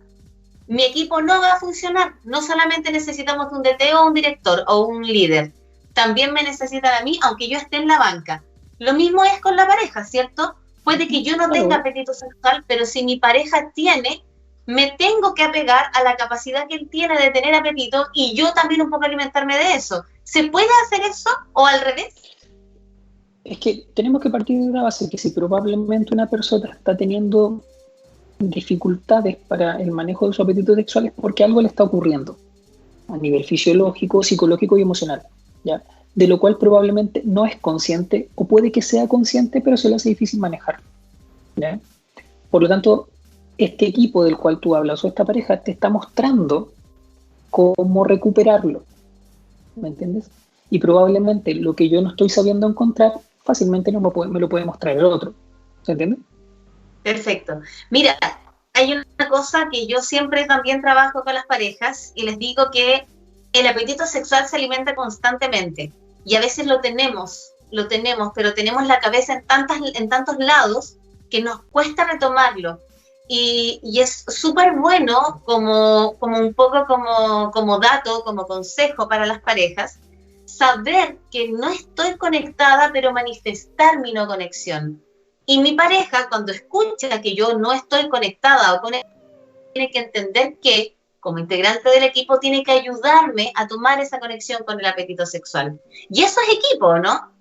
mi equipo no va a funcionar. No solamente necesitamos un DT o un director o un líder, también me necesitan a mí, aunque yo esté en la banca. Lo mismo es con la pareja, ¿cierto? Puede que yo no tenga apetito sexual, pero si mi pareja tiene, me tengo que apegar a la capacidad que él tiene de tener apetito y yo también un poco alimentarme de eso. ¿Se puede hacer eso o al revés? Es que tenemos que partir de una base que si probablemente una persona está teniendo dificultades para el manejo de su apetito sexual es porque algo le está ocurriendo a nivel fisiológico, psicológico y emocional, ¿ya? De lo cual probablemente no es consciente, o puede que sea consciente, pero se le hace difícil manejar, ¿ya? Por lo tanto, este equipo del cual tú hablas o esta pareja te está mostrando cómo recuperarlo, ¿me entiendes? Y probablemente lo que yo no estoy sabiendo encontrar fácilmente no me lo puede mostrar el otro, ¿se entiende? Perfecto. Mira, hay una cosa que yo siempre también trabajo con las parejas y les digo que el apetito sexual se alimenta constantemente y a veces lo tenemos, pero tenemos la cabeza en tantos lados que nos cuesta retomarlo. Y es súper bueno como un poco como dato, como consejo para las parejas, saber que no estoy conectada, pero manifestar mi no conexión. Y mi pareja, cuando escucha que yo no estoy conectada o conectada, tiene que entender que como integrante del equipo, tiene que ayudarme a tomar esa conexión con el apetito sexual. Y eso es equipo, ¿no?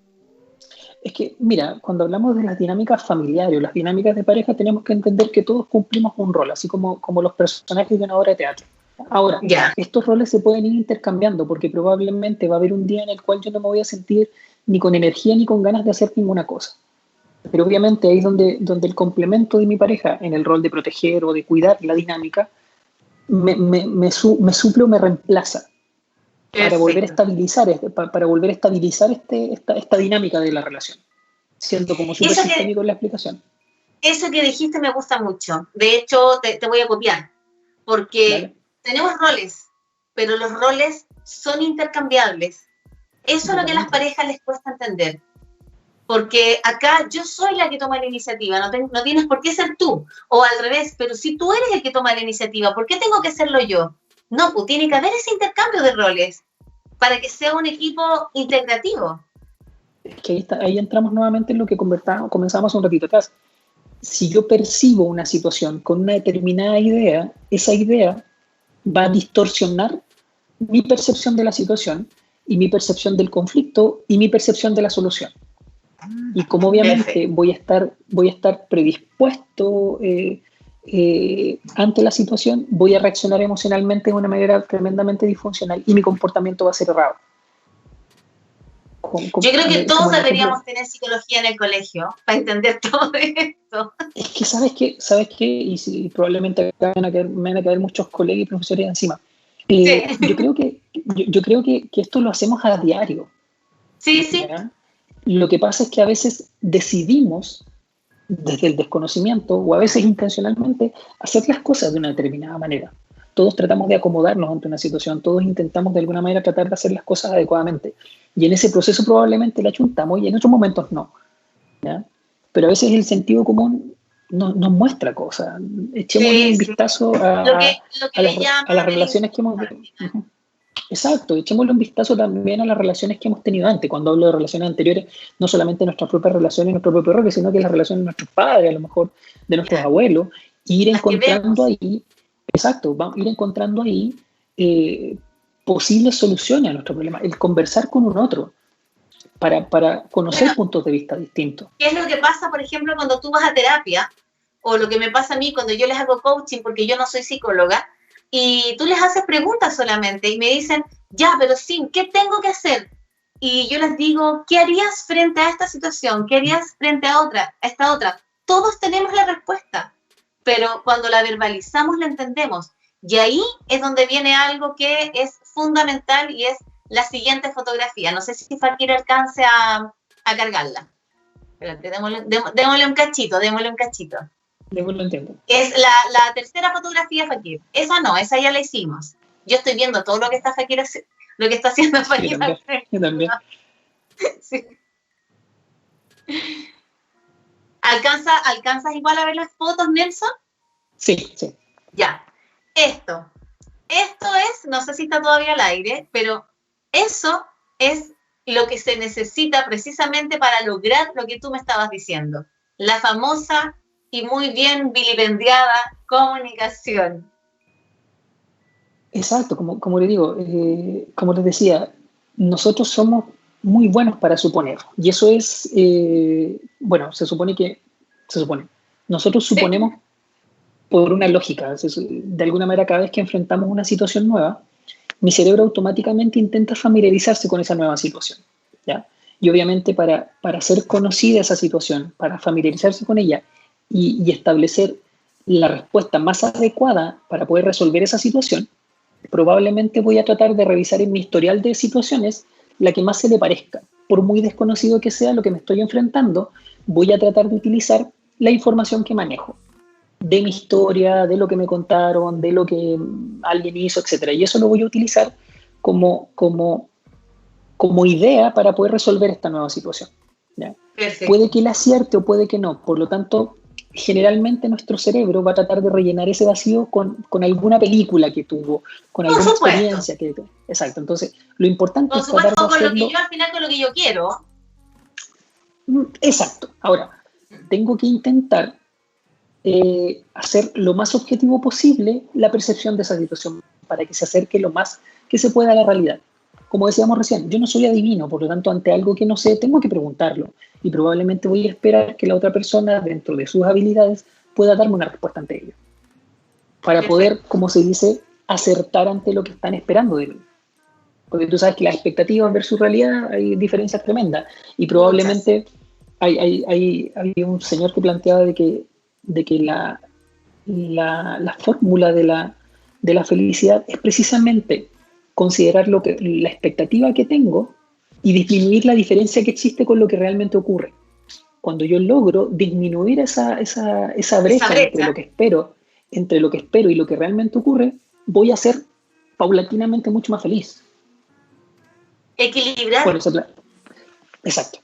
Es que, mira, cuando hablamos de las dinámicas familiares o las dinámicas de pareja, tenemos que entender que todos cumplimos un rol, así como los personajes de una obra de teatro. Ahora, estos roles se pueden ir intercambiando porque probablemente va a haber un día en el cual yo no me voy a sentir ni con energía ni con ganas de hacer ninguna cosa. Pero obviamente ahí es donde el complemento de mi pareja en el rol de proteger o de cuidar la dinámica me suple o me reemplaza para volver a estabilizar, esta dinámica de la relación, siendo como súper sistémico en la explicación. Eso que dijiste me gusta mucho. De hecho, te voy a copiar, porque ¿vale? Tenemos roles, pero los roles son intercambiables. Eso es lo que a las parejas les cuesta entender. Porque acá yo soy la que toma la iniciativa, no tienes por qué ser tú, o al revés, pero si tú eres el que toma la iniciativa, ¿por qué tengo que serlo yo? No, pues tiene que haber ese intercambio de roles para que sea un equipo integrativo. Es que ahí entramos nuevamente en lo que comenzamos un ratito atrás. Si yo percibo una situación con una determinada idea, esa idea va a distorsionar mi percepción de la situación y mi percepción del conflicto y mi percepción de la solución. Y como obviamente voy a estar predispuesto ante la situación, voy a reaccionar emocionalmente de una manera tremendamente disfuncional y mi comportamiento va a ser errado. Yo creo que todos deberíamos tener psicología en el colegio para entender todo esto. Es que, ¿sabes qué? Y si, probablemente me van a caer muchos colegas y profesores encima. Sí. Yo creo que esto lo hacemos a diario. Sí, sí. ¿Ya? Lo que pasa es que a veces decidimos, desde el desconocimiento o a veces intencionalmente, hacer las cosas de una determinada manera. Todos tratamos de acomodarnos ante una situación, todos intentamos de alguna manera tratar de hacer las cosas adecuadamente. Y en ese proceso probablemente la chuntamos y en otros momentos no. ¿Ya? Pero a veces el sentido común nos muestra cosas. Echémosle un vistazo a las relaciones que hemos... Exacto, echémosle un vistazo también a las relaciones que hemos tenido antes. Cuando hablo de relaciones anteriores, no solamente nuestras propias relaciones, nuestros propios roles, sino que las relaciones de nuestros padres, a lo mejor de nuestros abuelos, y ir encontrando ahí, ir encontrando ahí posibles soluciones a nuestro problema, el conversar con un otro para conocer puntos de vista distintos. ¿Qué es lo que pasa, por ejemplo, cuando tú vas a terapia? O lo que me pasa a mí cuando yo les hago coaching, porque yo no soy psicóloga, y tú les haces preguntas solamente y me dicen, ya, pero sí, ¿qué tengo que hacer? Y yo les digo, ¿qué harías frente a esta situación? ¿Qué harías frente a esta otra? Todos tenemos la respuesta, pero cuando la verbalizamos la entendemos. Y ahí es donde viene algo que es fundamental y es la siguiente fotografía. No sé si Fakir alcance a cargarla. Espérate, démosle un cachito. Lo entiendo. Es la tercera fotografía, Fakir. Esa no, esa ya la hicimos. Yo estoy viendo todo lo que está Fakir, lo que está haciendo Fakir. Yo también. Sí. ¿Alcanzas igual a ver las fotos, Nelson? Sí. Ya. Esto es, no sé si está todavía al aire, pero eso es lo que se necesita precisamente para lograr lo que tú me estabas diciendo. La famosa y muy bien vilipendiada comunicación. Exacto, como le digo, como les decía, nosotros somos muy buenos para suponer. Y eso es, se supone. Nosotros suponemos por una lógica. De alguna manera, cada vez que enfrentamos una situación nueva, mi cerebro automáticamente intenta familiarizarse con esa nueva situación, ¿ya? Y obviamente para hacer conocida esa situación, para familiarizarse con ella y establecer la respuesta más adecuada para poder resolver esa situación, probablemente voy a tratar de revisar en mi historial de situaciones la que más se le parezca. Por muy desconocido que sea lo que me estoy enfrentando, voy a tratar de utilizar la información que manejo, de mi historia, de lo que me contaron, de lo que alguien hizo, etc. Y eso lo voy a utilizar como idea para poder resolver esta nueva situación, ¿ya? Puede que la acierte o puede que no. Por lo tanto, generalmente nuestro cerebro va a tratar de rellenar ese vacío con alguna película que tuvo, con alguna experiencia que tuvo. Exacto. Entonces, lo importante es tratar de hacerlo... con lo que yo al final, con lo que yo quiero. Exacto. Ahora, tengo que intentar hacer lo más objetivo posible la percepción de esa situación para que se acerque lo más que se pueda a la realidad. Como decíamos recién, yo no soy adivino, por lo tanto, ante algo que no sé, tengo que preguntarlo. Y probablemente voy a esperar que la otra persona, dentro de sus habilidades, pueda darme una respuesta ante ello. Para poder, como se dice, acertar ante lo que están esperando de mí. Porque tú sabes que las expectativas versus realidad hay diferencias tremendas. Y probablemente hay un señor que planteaba de que la fórmula de la felicidad es precisamente considerar la expectativa que tengo y disminuir la diferencia que existe con lo que realmente ocurre. Cuando yo logro disminuir esa brecha entre lo que espero y lo que realmente ocurre, voy a ser paulatinamente mucho más feliz. Equilibrar. Bueno, exacto.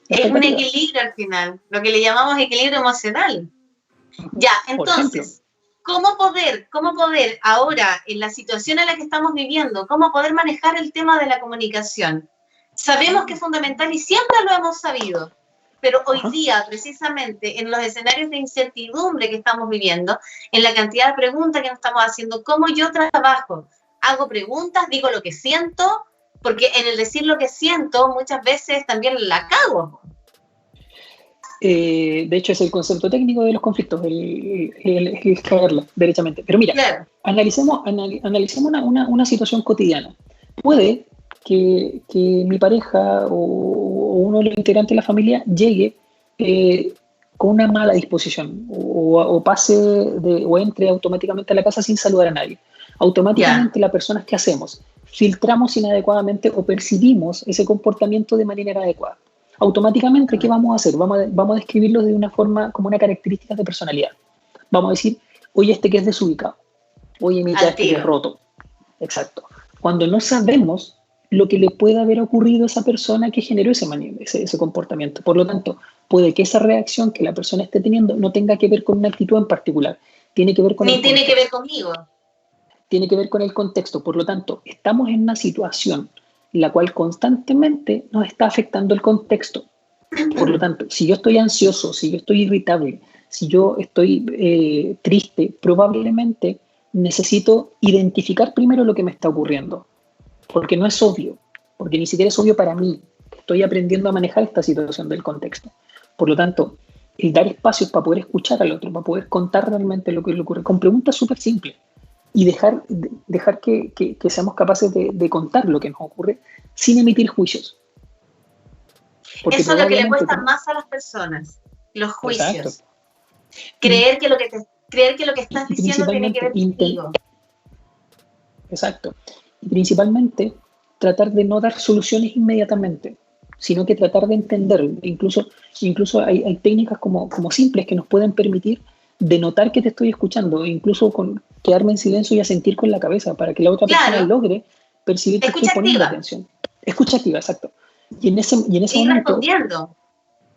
Es un equilibrio al final, lo que le llamamos equilibrio emocional. Ya, entonces, ¿cómo poder ahora, en la situación en la que estamos viviendo, cómo poder manejar el tema de la comunicación? Sabemos que es fundamental y siempre lo hemos sabido, pero hoy día, precisamente, en los escenarios de incertidumbre que estamos viviendo, en la cantidad de preguntas que nos estamos haciendo, ¿cómo yo trabajo? Hago preguntas, digo lo que siento, porque en el decir lo que siento, muchas veces también la cago. De hecho, es el concepto técnico de los conflictos, el cagarla, derechamente. Pero mira, claro, analicemos una situación cotidiana. Puede que mi pareja o uno de los integrantes de la familia llegue con una mala disposición o pase o entre automáticamente a la casa sin saludar a nadie. Automáticamente las personas que hacemos, filtramos inadecuadamente o percibimos ese comportamiento de manera inadecuada. Automáticamente, ¿qué vamos a hacer? Vamos a describirlo de una forma como una característica de personalidad. Vamos a decir, oye, que es desubicado. Oye, mi que es roto. Exacto. Cuando no sabemos lo que le puede haber ocurrido a esa persona que generó ese comportamiento. Por lo tanto, puede que esa reacción que la persona esté teniendo no tenga que ver con una actitud en particular. Tiene que ver con tiene que ver conmigo. Tiene que ver con el contexto. Por lo tanto, estamos en una situación la cual constantemente nos está afectando el contexto. Por lo tanto, si yo estoy ansioso, si yo estoy irritable, si yo estoy triste, probablemente necesito identificar primero lo que me está ocurriendo, porque no es obvio, porque ni siquiera es obvio para mí, que estoy aprendiendo a manejar esta situación del contexto. Por lo tanto, el dar espacios para poder escuchar al otro, para poder contar realmente lo que le ocurre, con preguntas súper simples, y dejar que seamos capaces de contar lo que nos ocurre sin emitir juicios. Porque eso es lo que le cuesta más a las personas, los juicios. Exacto. Creer que lo que estás diciendo tiene que ver contigo. Exacto. Y principalmente tratar de no dar soluciones inmediatamente, sino que tratar de entender. Incluso hay técnicas como simples que nos pueden permitir de notar que te estoy escuchando, incluso con quedarme en silencio y asentir con la cabeza para que la otra persona logre percibir que estoy poniendo atención. Escucha activa, exacto. Y en ese momento... respondiendo.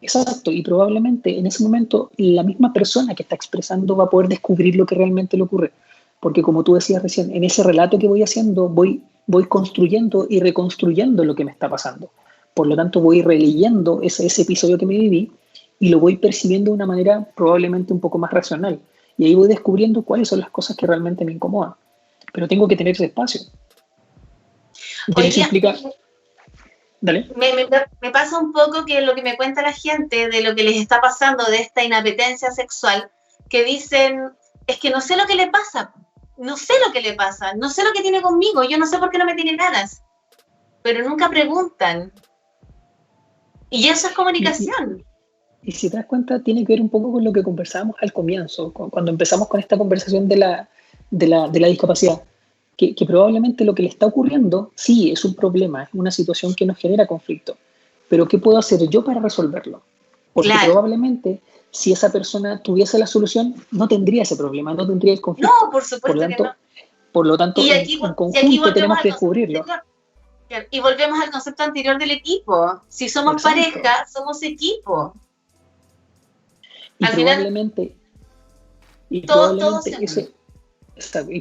Exacto, y probablemente en ese momento la misma persona que está expresando va a poder descubrir lo que realmente le ocurre. Porque como tú decías recién, en ese relato que voy haciendo, voy construyendo y reconstruyendo lo que me está pasando. Por lo tanto, voy releyendo ese episodio que me viví y lo voy percibiendo de una manera probablemente un poco más racional. Y ahí voy descubriendo cuáles son las cosas que realmente me incomodan. Pero tengo que tener ese espacio. Oye, eso implica... Dale. Me pasa un poco que lo que me cuenta la gente de lo que les está pasando, de esta inapetencia sexual, que dicen, es que no sé lo que le pasa, no sé lo que tiene conmigo, yo no sé por qué no me tiene ganas. Pero nunca preguntan. Y eso es comunicación. Y si te das cuenta, tiene que ver un poco con lo que conversábamos al comienzo, cuando empezamos con esta conversación de la discapacidad, que probablemente lo que le está ocurriendo, sí, es un problema, es una situación que nos genera conflicto, pero ¿qué puedo hacer yo para resolverlo? Porque probablemente, si esa persona tuviese la solución, no tendría ese problema, no tendría el conflicto. No, por supuesto que no. Por lo tanto, en conjunto tenemos que descubrirlo. Y volvemos al concepto anterior del equipo. Si somos pareja, somos equipo. Y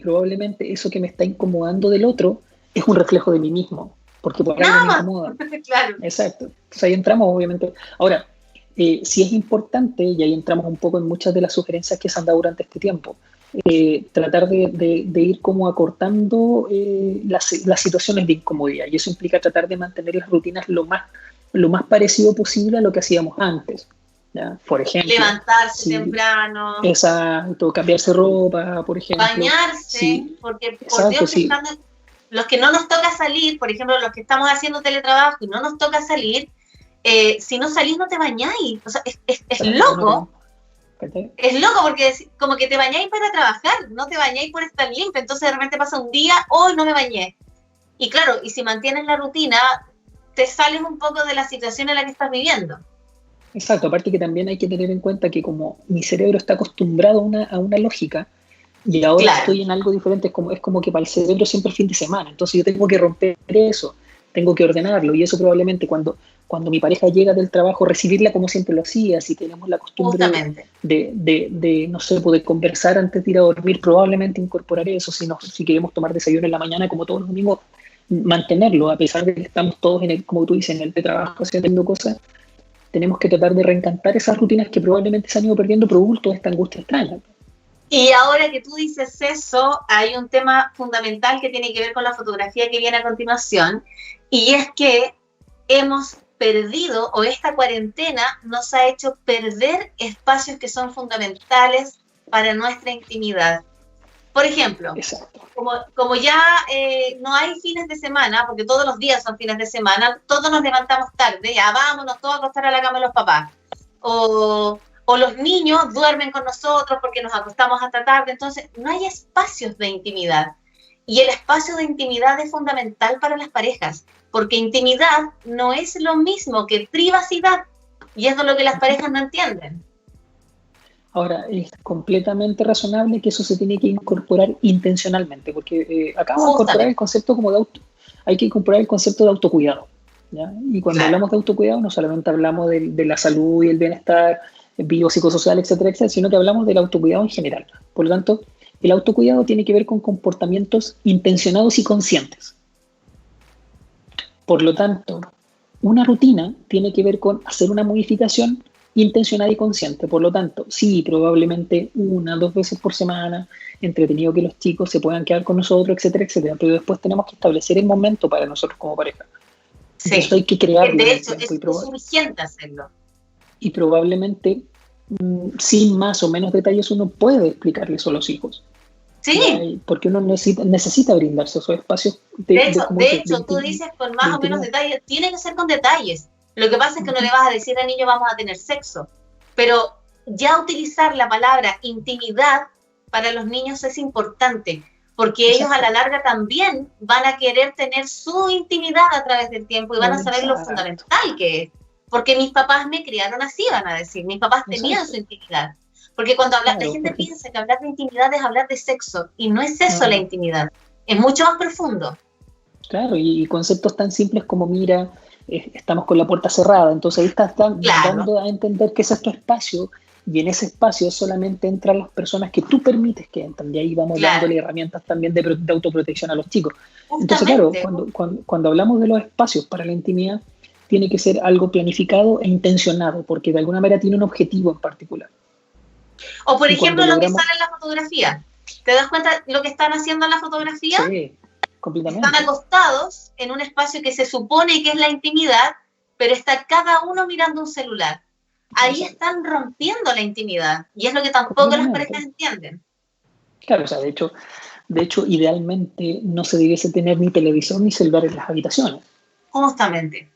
probablemente eso que me está incomodando del otro es un reflejo de mí mismo, porque por algo me incomoda. Claro. Exacto. Entonces ahí entramos, obviamente. Ahora, sí es importante, y ahí entramos un poco en muchas de las sugerencias que se han dado durante este tiempo, tratar de ir como acortando las situaciones de incomodidad, y eso implica tratar de mantener las rutinas lo más parecido posible a lo que hacíamos antes, ¿ya? Por ejemplo, levantarse temprano, exacto, cambiarse ropa, por ejemplo, bañarse, sí, porque por exacto, Dios que sí. los que no nos toca salir, por ejemplo, los que estamos haciendo teletrabajo y no nos toca salir, si no salís no te bañáis, o sea, es loco. Es loco porque como que te bañáis para trabajar, no te bañáis por estar limpio, entonces de repente pasa un día, hoy no me bañé. Y claro, y si mantienes la rutina, te sales un poco de la situación en la que estás viviendo. Exacto, aparte que también hay que tener en cuenta que como mi cerebro está acostumbrado a una lógica y ahora estoy en algo diferente, es como que para el cerebro siempre es fin de semana, entonces yo tengo que romper eso, tengo que ordenarlo, y eso probablemente cuando mi pareja llega del trabajo, recibirla como siempre lo hacía, si tenemos la costumbre de no sé, poder conversar antes de ir a dormir, probablemente incorporar eso, si queremos tomar desayuno en la mañana como todos los domingos, mantenerlo, a pesar de que estamos todos como tú dices, en el trabajo haciendo cosas. Tenemos que tratar de reencantar esas rutinas que probablemente se han ido perdiendo producto de esta angustia extraña. Y ahora que tú dices eso, hay un tema fundamental que tiene que ver con la fotografía que viene a continuación, y es que hemos perdido, o esta cuarentena nos ha hecho perder espacios que son fundamentales para nuestra intimidad. Por ejemplo, como ya no hay fines de semana, porque todos los días son fines de semana, todos nos levantamos tarde, ya vámonos todos a acostar a la cama de los papás. O los niños duermen con nosotros porque nos acostamos hasta tarde, entonces no hay espacios de intimidad. Y el espacio de intimidad es fundamental para las parejas, porque intimidad no es lo mismo que privacidad, y eso es lo que las parejas no entienden. Ahora, es completamente razonable que eso se tiene que incorporar intencionalmente, porque acá vamos a incorporar el concepto hay que incorporar el concepto de autocuidado, ¿ya? Y cuando hablamos de autocuidado no solamente hablamos de la salud y el bienestar biopsicosocial, etcétera, etcétera, sino que hablamos del autocuidado en general. Por lo tanto, el autocuidado tiene que ver con comportamientos intencionados y conscientes. Por lo tanto, una rutina tiene que ver con hacer una modificación intencionada y consciente. Por lo tanto, sí, probablemente 1 o 2 veces por semana, entretenido que los chicos se puedan quedar con nosotros, etcétera, etcétera. Pero después tenemos que establecer el momento para nosotros como pareja. Sí. Eso hay que crearlo. De hecho, es urgente hacerlo. Y probablemente, sin más o menos detalles, uno puede explicarle eso a los hijos. Sí. Porque uno necesita brindarse esos espacios. De hecho, tú dices con más o menos detalles, tiene que ser con detalles. Lo que pasa es que no le vas a decir al niño vamos a tener sexo, pero ya utilizar la palabra intimidad para los niños es importante, porque ellos a la larga también van a querer tener su intimidad a través del tiempo y van a saber lo fundamental que es. Porque mis papás me criaron así, van a decir, mis papás tenían su intimidad. Porque cuando la gente piensa que hablar de intimidad es hablar de sexo, y no es eso la intimidad, es mucho más profundo. Claro, y conceptos tan simples como mira, estamos con la puerta cerrada, entonces ahí estás dando a entender que ese es tu espacio, y en ese espacio solamente entran las personas que tú permites que entren, y ahí vamos dándole herramientas también de autoprotección a los chicos. Entonces, claro, cuando hablamos de los espacios para la intimidad, tiene que ser algo planificado e intencionado, porque de alguna manera tiene un objetivo en particular. O por ejemplo, lo que sale en la fotografía. ¿Te das cuenta lo que están haciendo en la fotografía? Sí, completamente. Están acostados en un espacio que se supone que es la intimidad, pero está cada uno mirando un celular. Ahí están rompiendo la intimidad, y es lo que tampoco las parejas entienden. Claro, o sea, de hecho, idealmente no se debiese tener ni televisor ni celular en las habitaciones. Justamente.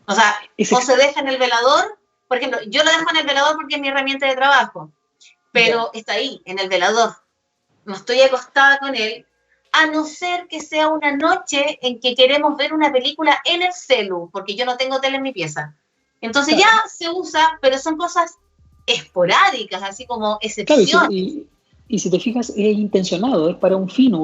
O sea, o se deja en el velador, por ejemplo, yo lo dejo en el velador porque es mi herramienta de trabajo, pero está ahí, en el velador. No estoy acostada con él, a no ser que sea una noche en que queremos ver una película en el celu, porque yo no tengo tele en mi pieza. Entonces ya se usa, pero son cosas esporádicas, así como excepciones. Claro, y si te fijas, es intencionado, es para un fin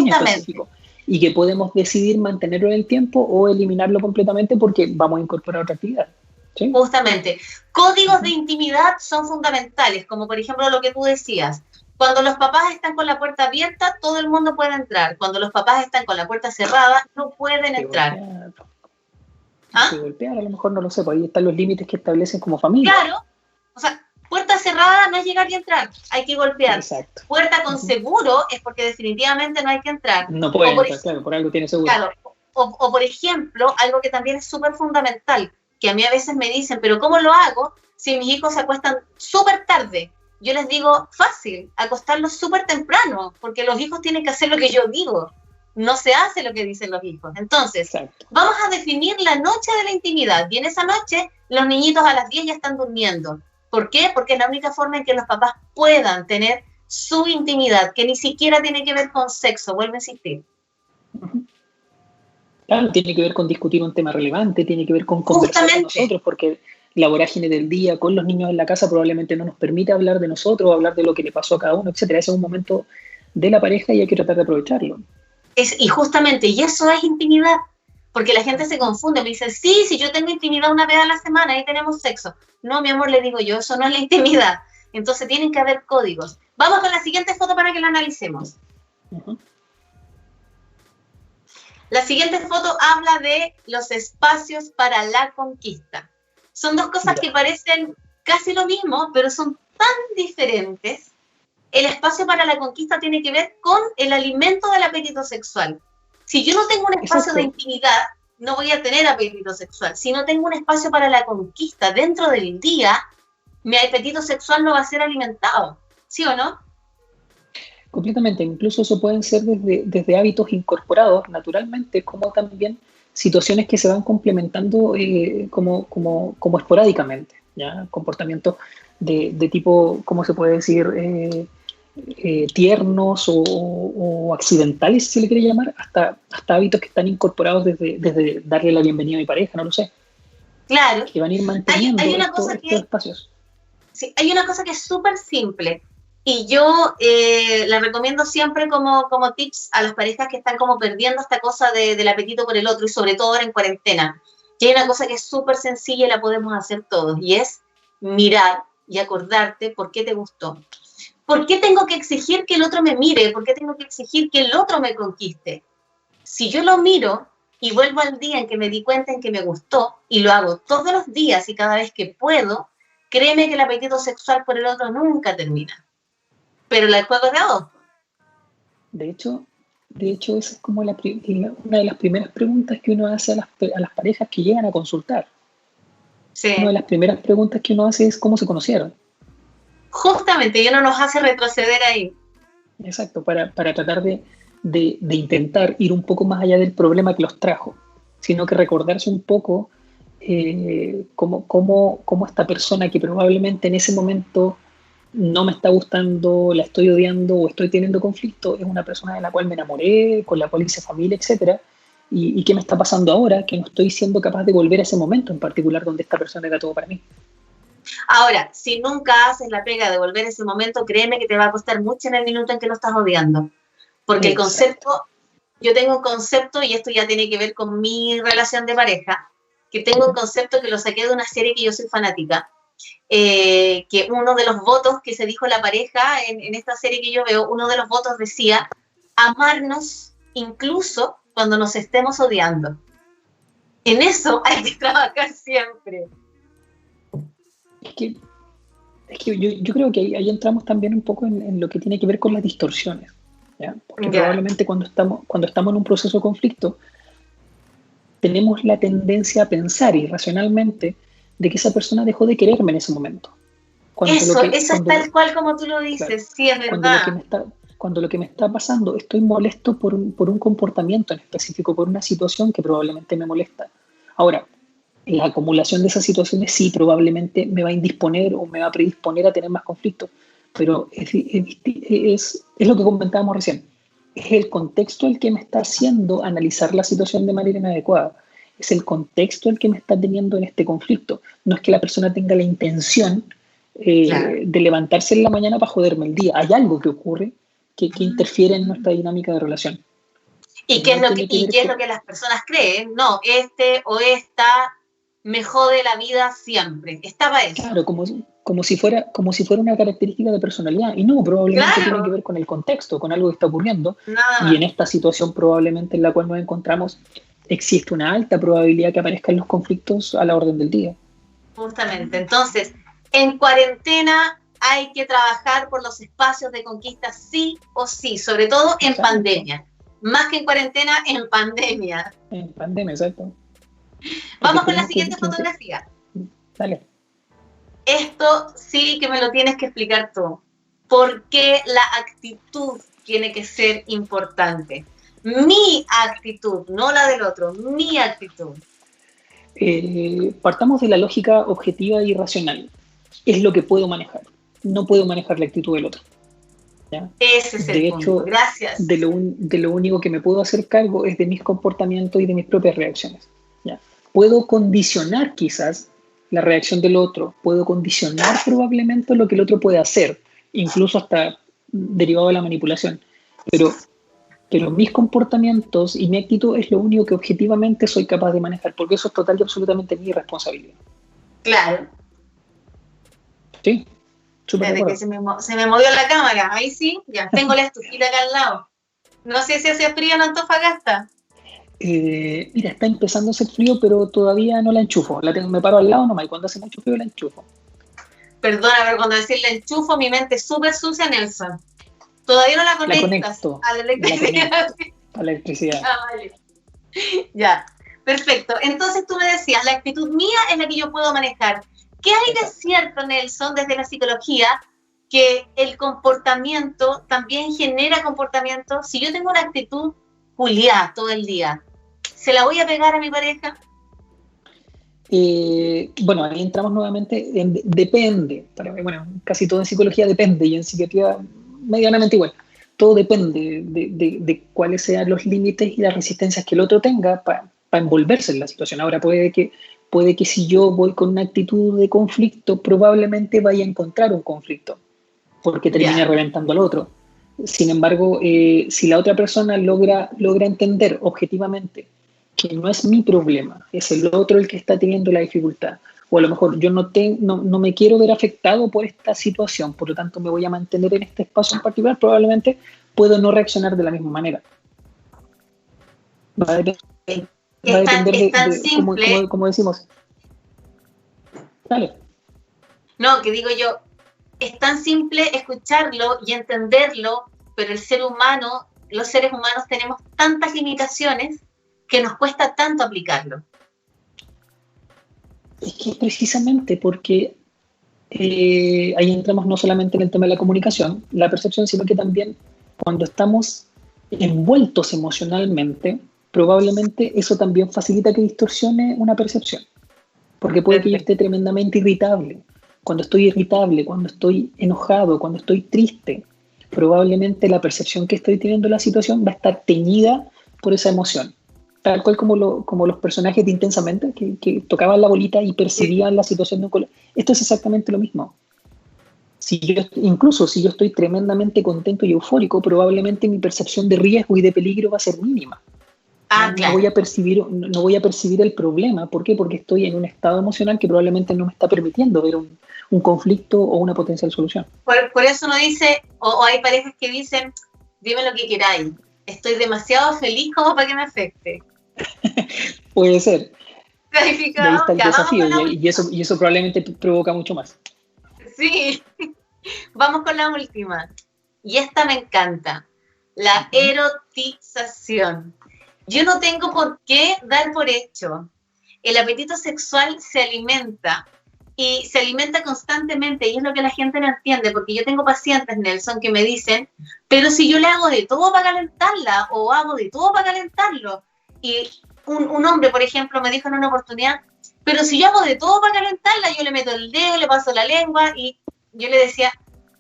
específico. Y que podemos decidir mantenerlo en el tiempo o eliminarlo completamente porque vamos a incorporar otra actividad. ¿Sí? Justamente. Códigos de intimidad son fundamentales, como por ejemplo lo que tú decías. Cuando los papás están con la puerta abierta, todo el mundo puede entrar. Cuando los papás están con la puerta cerrada, no pueden entrar. ¿Ah? Golpear, a lo mejor no lo sé, por ahí están los límites que establecen como familia. Claro, o sea, puerta cerrada no es llegar y entrar, hay que golpear. Exacto. Puerta con seguro es porque definitivamente no hay que entrar. No puede entrar, claro, por algo tiene seguro. Claro, o por ejemplo, algo que también es súper fundamental, que a mí a veces me dicen, pero ¿cómo lo hago si mis hijos se acuestan súper tarde? Yo les digo, fácil, acostarlos súper temprano, porque los hijos tienen que hacer lo que yo digo, no se hace lo que dicen los hijos. Entonces, exacto, vamos a definir la noche de la intimidad, y en esa noche los niñitos a las 10 ya están durmiendo. ¿Por qué? Porque es la única forma en que los papás puedan tener su intimidad, que ni siquiera tiene que ver con sexo, vuelvo a insistir. Claro, tiene que ver con discutir un tema relevante, tiene que ver con conversar con nosotros, porque la vorágine del día con los niños en la casa probablemente no nos permite hablar de nosotros, hablar de lo que le pasó a cada uno, etcétera. Ese es un momento de la pareja y hay que tratar de aprovecharlo. Y justamente, y eso es intimidad, porque la gente se confunde, me dice, sí, si yo tengo intimidad una vez a la semana y tenemos sexo. No, mi amor, le digo yo, eso no es la intimidad. Entonces tienen que haber códigos. Vamos con la siguiente foto para que la analicemos. La siguiente foto habla de los espacios para la conquista. Son dos cosas que parecen casi lo mismo, pero son tan diferentes. El espacio para la conquista tiene que ver con el alimento del apetito sexual. Si yo no tengo un espacio de intimidad, no voy a tener apetito sexual. Si no tengo un espacio para la conquista dentro del día, mi apetito sexual no va a ser alimentado. ¿Sí o no? Completamente. Incluso eso pueden ser desde hábitos incorporados naturalmente, como también situaciones que se van complementando como esporádicamente, ¿ya? Comportamientos de tipo, ¿cómo se puede decir? Tiernos o accidentales, si se le quiere llamar, hasta hábitos que están incorporados desde darle la bienvenida a mi pareja, no lo sé. Claro. Que van a ir manteniendo estos espacios. Sí, hay una cosa que es súper simple y yo la recomiendo siempre como tips a las parejas que están como perdiendo esta cosa del apetito por el otro y sobre todo ahora en cuarentena. Y hay una cosa que es súper sencilla y la podemos hacer todos y es mirar y acordarte por qué te gustó. ¿Por qué tengo que exigir que el otro me mire? ¿Por qué tengo que exigir que el otro me conquiste? Si yo lo miro y vuelvo al día en que me di cuenta en que me gustó y lo hago todos los días y cada vez que puedo, créeme que el apetito sexual por el otro nunca termina. Pero el juego es de a dos. De hecho, esa es como una de las primeras preguntas que uno hace a las parejas que llegan a consultar. Sí. Una de las primeras preguntas que uno hace es cómo se conocieron. Justamente, y uno nos hace retroceder ahí. Exacto, para tratar de intentar ir un poco más allá del problema que los trajo, sino que recordarse un poco cómo esta persona que probablemente en ese momento no me está gustando, la estoy odiando o estoy teniendo conflicto, es una persona de la cual me enamoré, con la cual hice familia, etcétera, y qué me está pasando ahora, que no estoy siendo capaz de volver a ese momento en particular donde esta persona era todo para mí. Ahora, si nunca haces la pega de volver a ese momento, créeme que te va a costar mucho en el minuto en que lo estás odiando. Porque el concepto, yo tengo un concepto, y esto ya tiene que ver con mi relación de pareja, que tengo un concepto que lo saqué de una serie que yo soy fanática, que uno de los votos que se dijo la pareja en esta serie que yo veo, uno de los votos decía, amarnos incluso cuando nos estemos odiando. En eso hay que trabajar siempre. Es que yo creo que ahí entramos también un poco en lo que tiene que ver con las distorsiones, ¿ya? Porque probablemente cuando estamos en un proceso de conflicto tenemos la tendencia a pensar irracionalmente de que esa persona dejó de quererme en ese momento. Eso es tal cual como tú lo dices, claro, sí, es verdad. Cuando lo que me está pasando, estoy molesto por un comportamiento en específico, por una situación que probablemente me molesta. Ahora, la acumulación de esas situaciones sí probablemente me va a indisponer o me va a predisponer a tener más conflictos, pero es lo que comentábamos recién. Es el contexto el que me está haciendo analizar la situación de manera inadecuada. Es el contexto el que me está teniendo en este conflicto. No es que la persona tenga la intención de levantarse en la mañana para joderme el día. Hay algo que ocurre que interfiere en nuestra dinámica de relación. ¿Y qué es lo que las personas creen? No, este o esta me jode la vida siempre. Estaba eso. Claro, como si fuera una característica de personalidad. Y no, probablemente tiene que ver con el contexto, con algo que está ocurriendo. Y en esta situación probablemente en la cual nos encontramos existe una alta probabilidad que aparezcan los conflictos a la orden del día. Justamente. Entonces, en cuarentena hay que trabajar por los espacios de conquista sí o sí, sobre todo en Exacto. pandemia. Más que en cuarentena, en pandemia. En pandemia, exacto. Vamos con la siguiente fotografía. Dale. Esto sí que me lo tienes que explicar tú. ¿Por qué la actitud tiene que ser importante? Mi actitud, no la del otro, mi actitud. Partamos de la lógica objetiva y racional. Es lo que puedo manejar. No puedo manejar la actitud del otro. ¿Ya? Ese es el punto. Gracias. De lo único que me puedo hacer cargo es de mis comportamientos y de mis propias reacciones. ¿Ya? Puedo condicionar quizás la reacción del otro, puedo condicionar probablemente lo que el otro puede hacer, incluso hasta derivado de la manipulación. Pero mis comportamientos y mi actitud es lo único que objetivamente soy capaz de manejar, porque eso es total y absolutamente mi responsabilidad. Claro. Sí, súper de acuerdo. Que se me movió la cámara, ahí sí, ya tengo la estufita acá al lado. No sé si hace frío en Antofagasta. Mira, está empezando a hacer frío, pero todavía no la enchufo. Me paro al lado nomás y cuando hace mucho frío la enchufo. Perdona, pero cuando decís la enchufo, mi mente es súper sucia, Nelson. Todavía no la conectas a la electricidad. A la electricidad. Ah, vale. Ya, perfecto. Entonces tú me decías, la actitud mía es la que yo puedo manejar. ¿Qué hay de cierto, Nelson, desde la psicología, que el comportamiento también genera comportamiento? Si yo tengo una actitud culiada todo el día, ¿se la voy a pegar a mi pareja? Bueno, ahí entramos nuevamente en depende. Bueno, casi todo en psicología depende y en psiquiatría medianamente igual. Todo depende de cuáles sean los límites y las resistencias que el otro tenga para envolverse en la situación. Ahora puede que si yo voy con una actitud de conflicto, probablemente vaya a encontrar un conflicto, porque termine reventando al otro. Sin embargo, si la otra persona logra entender objetivamente que no es mi problema, es el otro el que está teniendo la dificultad, o a lo mejor yo no me quiero ver afectado por esta situación, por lo tanto me voy a mantener en este espacio en particular, probablemente puedo no reaccionar de la misma manera. Va a depender de como decimos. Dale. No, que digo yo, es tan simple escucharlo y entenderlo, pero el ser humano, los seres humanos tenemos tantas limitaciones que nos cuesta tanto aplicarlo. Es que precisamente porque ahí entramos no solamente en el tema de la comunicación, la percepción, sino que también cuando estamos envueltos emocionalmente, probablemente eso también facilita que distorsione una percepción. Porque puede que yo esté tremendamente irritable. Cuando estoy irritable, cuando estoy enojado, cuando estoy triste, probablemente la percepción que estoy teniendo de la situación va a estar teñida por esa emoción. Tal cual como los personajes de Intensamente, que tocaban la bolita y percibían la situación de un color. Esto es exactamente lo mismo. Incluso si yo estoy tremendamente contento y eufórico, probablemente mi percepción de riesgo y de peligro va a ser mínima. Claro. No voy a percibir el problema. ¿Por qué? Porque estoy en un estado emocional que probablemente no me está permitiendo ver un conflicto o una potencial solución. Por eso uno dice, o hay parejas que dicen, dime lo que queráis, estoy demasiado feliz como para que me afecte. Puede ser. Clarificado. Ahí está el desafío y eso probablemente provoca mucho más. Sí. Vamos con la última. Y esta me encanta. La erotización. Yo no tengo por qué dar por hecho. El apetito sexual se alimenta y se alimenta constantemente y es lo que la gente no entiende, porque yo tengo pacientes, Nelson, que me dicen, pero si yo le hago de todo para calentarla o hago de todo para calentarlo. Y un hombre, por ejemplo, me dijo en una oportunidad, pero si yo hago de todo para calentarla, yo le meto el dedo, le paso la lengua y yo le decía,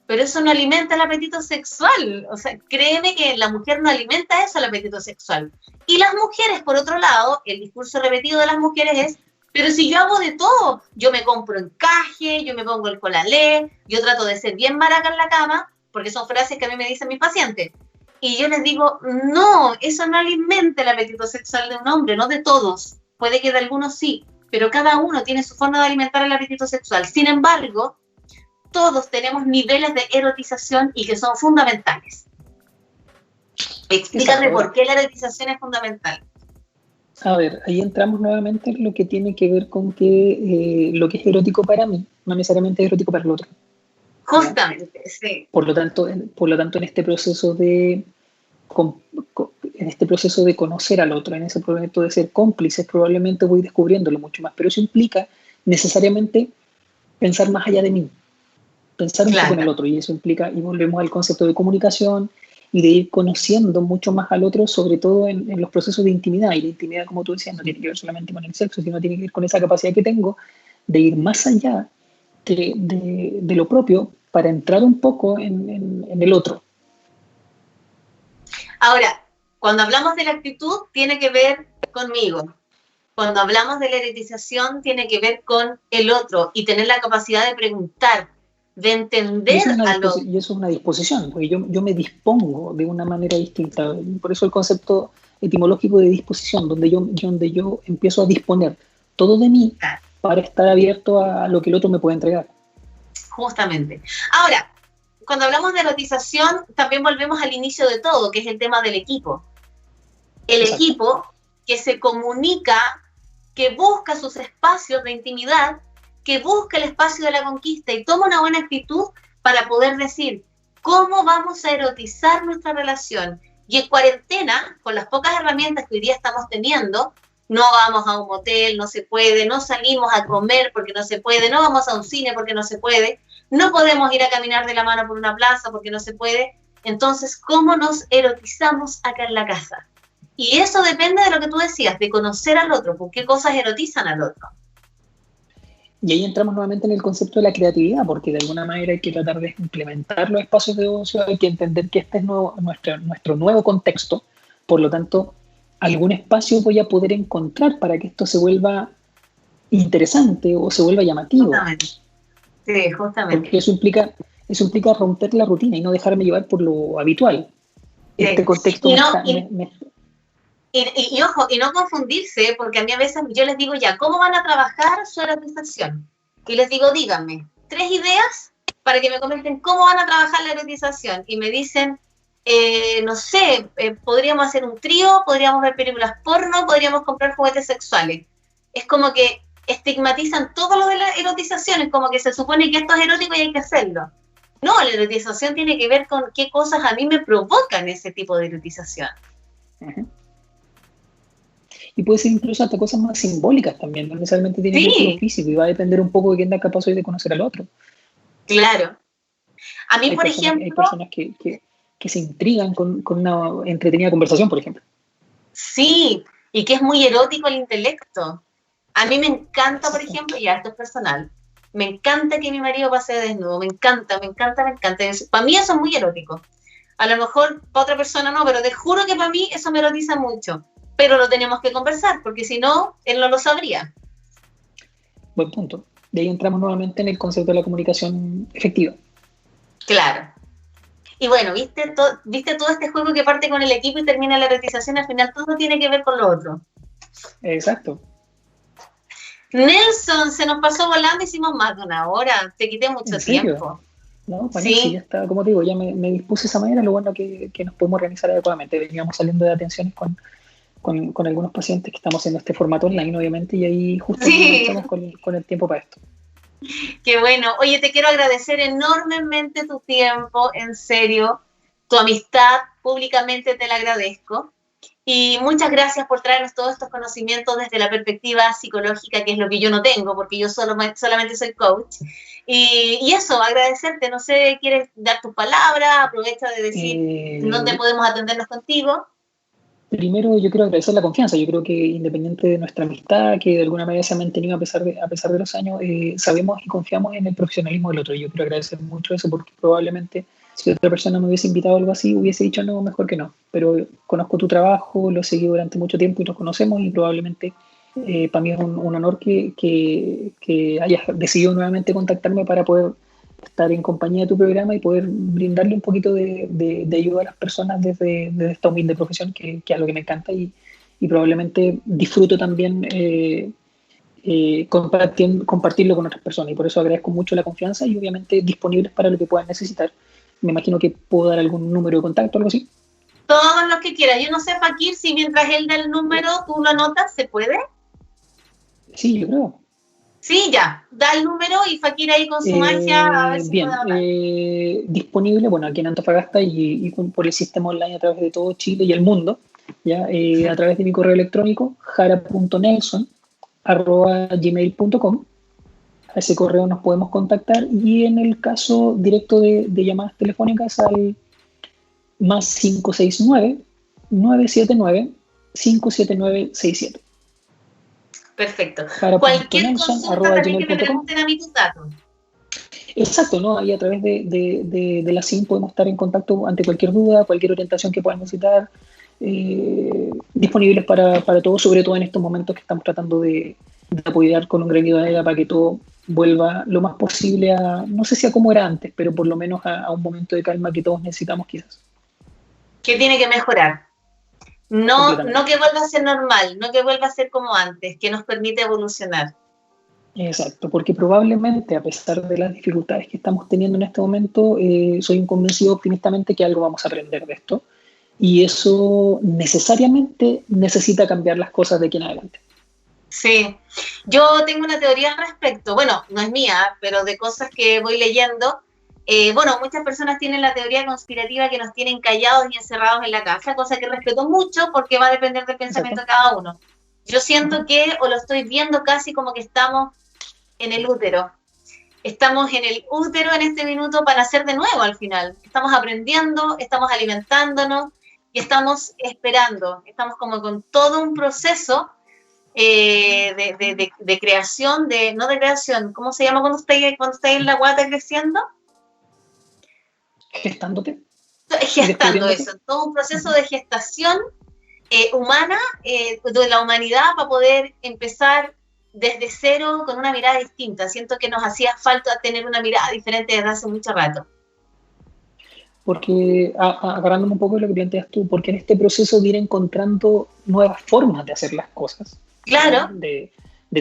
pero eso no alimenta el apetito sexual. O sea, créeme que la mujer no alimenta eso, el apetito sexual. Y las mujeres, por otro lado, el discurso repetido de las mujeres es, pero si yo hago de todo, yo me compro encaje, yo me pongo el colalé, yo trato de ser bien maraca en la cama, porque son frases que a mí me dicen mis pacientes. Y yo les digo, no, eso no alimenta el apetito sexual de un hombre, no de todos. Puede que de algunos sí, pero cada uno tiene su forma de alimentar el apetito sexual. Sin embargo, todos tenemos niveles de erotización y que son fundamentales. Explícame por qué la erotización es fundamental. A ver, ahí entramos nuevamente en lo que tiene que ver con que lo que es erótico para mí no necesariamente es erótico para el otro. Justamente, sí. Por lo tanto, en este proceso de conocer al otro, en ese proceso de ser cómplices, probablemente voy descubriéndolo mucho más, pero eso implica necesariamente pensar más allá de mí, pensar un poco en el otro, y eso implica, y volvemos al concepto de comunicación y de ir conociendo mucho más al otro, sobre todo en los procesos de intimidad, y la intimidad, como tú decías, no tiene que ver solamente con el sexo, sino tiene que ver con esa capacidad que tengo de ir más allá de lo propio para entrar un poco en el otro. Ahora, cuando hablamos de la actitud, tiene que ver conmigo. Cuando hablamos de la erotización, tiene que ver con el otro y tener la capacidad de preguntar, de entender al otro. Y eso es una disposición, porque yo me dispongo de una manera distinta. Por eso el concepto etimológico de disposición, donde yo empiezo a disponer todo de mí para estar abierto a lo que el otro me puede entregar. Justamente. Ahora, cuando hablamos de erotización, también volvemos al inicio de todo, que es el tema del equipo. El Exacto. Equipo que se comunica, que busca sus espacios de intimidad, que busca el espacio de la conquista y toma una buena actitud para poder decir cómo vamos a erotizar nuestra relación. Y en cuarentena, con las pocas herramientas que hoy día estamos teniendo, no vamos a un motel, no se puede, no salimos a comer porque no se puede, no vamos a un cine porque no se puede, no podemos ir a caminar de la mano por una plaza porque no se puede. Entonces, ¿cómo nos erotizamos acá en la casa? Y eso depende de lo que tú decías, de conocer al otro, por qué cosas erotizan al otro. Y ahí entramos nuevamente en el concepto de la creatividad, porque de alguna manera hay que tratar de implementar los espacios de ocio, hay que entender que este es nuestro nuevo contexto, por lo tanto, algún espacio voy a poder encontrar para que esto se vuelva interesante o se vuelva llamativo. Justamente. Sí, justamente. Porque eso implica romper la rutina y no dejarme llevar por lo habitual. Sí. Este contexto y ojo, y no confundirse, porque a mí a veces yo les digo ya, ¿cómo van a trabajar su erotización? Y les digo, díganme, 3 ideas para que me comenten cómo van a trabajar la erotización. Y me dicen, no sé, podríamos hacer un trío, podríamos ver películas porno, podríamos comprar juguetes sexuales. Es como que estigmatizan todo lo de la erotización, es como que se supone que esto es erótico y hay que hacerlo. No, la erotización tiene que ver con qué cosas a mí me provocan ese tipo de erotización. Uh-huh. Y puede ser incluso hasta cosas más simbólicas también, no necesariamente tiene que ver con lo físico, y va a depender un poco de quién da capaz hoy de conocer al otro. Claro. A mí, por ejemplo... Hay personas que se intrigan con una entretenida conversación, por ejemplo. Sí, y que es muy erótico el intelecto. A mí me encanta, por ejemplo, ya esto es personal, me encanta que mi marido pase desnudo, me encanta. Para mí eso es muy erótico. A lo mejor para otra persona no, pero te juro que para mí eso me erotiza mucho. Pero lo tenemos que conversar, porque si no, él no lo sabría. Buen punto. De ahí entramos nuevamente en el concepto de la comunicación efectiva. Claro. Y bueno, ¿viste todo este juego que parte con el equipo y termina la erotización? Al final todo tiene que ver con lo otro. Exacto. Nelson, se nos pasó volando, hicimos más de 1 hora. Te quité mucho tiempo. No, bueno, sí, ya está, como te digo, ya me dispuse de esa manera, lo bueno que nos podemos organizar adecuadamente. Veníamos saliendo de atenciones con algunos pacientes que estamos haciendo este formato online, obviamente, y ahí justo estamos con el tiempo para esto. Qué bueno. Oye, te quiero agradecer enormemente tu tiempo, en serio, tu amistad, públicamente te la agradezco. Y muchas gracias por traernos todos estos conocimientos desde la perspectiva psicológica, que es lo que yo no tengo, porque yo solamente soy coach. Y eso, agradecerte. No sé, ¿quieres dar tus palabras? Aprovecha de decir dónde podemos atendernos contigo. Primero, yo quiero agradecer la confianza. Yo creo que independiente de nuestra amistad, que de alguna manera se ha mantenido a pesar de los años, sabemos y confiamos en el profesionalismo del otro. Yo quiero agradecer mucho eso, porque probablemente si otra persona me hubiese invitado a algo así, hubiese dicho no, mejor que no. Pero conozco tu trabajo, lo he seguido durante mucho tiempo y nos conocemos, y probablemente para mí es un honor que hayas decidido nuevamente contactarme para poder estar en compañía de tu programa y poder brindarle un poquito de ayuda a las personas desde esta humilde profesión que es lo que me encanta, y probablemente disfruto también compartirlo con otras personas, y por eso agradezco mucho la confianza, y obviamente disponibles para lo que puedan necesitar. Me imagino que puedo dar algún número de contacto o algo así. Todos los que quieras. Yo no sé, Fakir, si mientras él da el número tú lo anotas, ¿se puede? Sí, yo creo. Sí, ya, da el número y Fakir ahí con su magia a ver si bien, puede hablar. disponible, bueno, aquí en Antofagasta y por el sistema online a través de todo Chile y el mundo, ¿ya? A través de mi correo electrónico, jara.nelson@gmail.com. A ese correo nos podemos contactar y en el caso directo de llamadas telefónicas al más 569-979-57967. Perfecto. Cualquier consulta también que me jara.nelson@gmail.com. pregunten a mí tus datos. Exacto, ¿no? Ahí a través de la SIM podemos estar en contacto ante cualquier duda, cualquier orientación que puedan necesitar, disponibles para todos, sobre todo en estos momentos que estamos tratando de apoyar con un granito de arena para que todo vuelva lo más posible a, no sé si a como era antes, pero por lo menos a un momento de calma que todos necesitamos quizás. ¿Qué tiene que mejorar? No que vuelva a ser normal, no que vuelva a ser como antes, que nos permite evolucionar. Exacto, porque probablemente a pesar de las dificultades que estamos teniendo en este momento, soy un convencido optimistamente que algo vamos a aprender de esto y eso necesariamente necesita cambiar las cosas de aquí en adelante. Sí, yo tengo una teoría al respecto, bueno, no es mía, pero de cosas que voy leyendo. Bueno, muchas personas tienen la teoría conspirativa que nos tienen callados y encerrados en la casa, cosa que respeto mucho porque va a depender del pensamiento de cada uno. Yo siento que, o lo estoy viendo casi como que estamos en el útero. Estamos en el útero en este minuto para nacer de nuevo al final. Estamos aprendiendo, estamos alimentándonos y estamos esperando. Estamos como con todo un proceso de creación, no de creación, ¿cómo se llama cuando estáis en la guata creciendo? Gestándote. Gestando eso, todo un proceso de gestación humana de la humanidad para poder empezar desde cero con una mirada distinta. Siento que nos hacía falta tener una mirada diferente desde hace mucho rato. Porque, agarrándome un poco de lo que planteas tú, porque en este proceso de ir encontrando nuevas formas de hacer las cosas, claro, de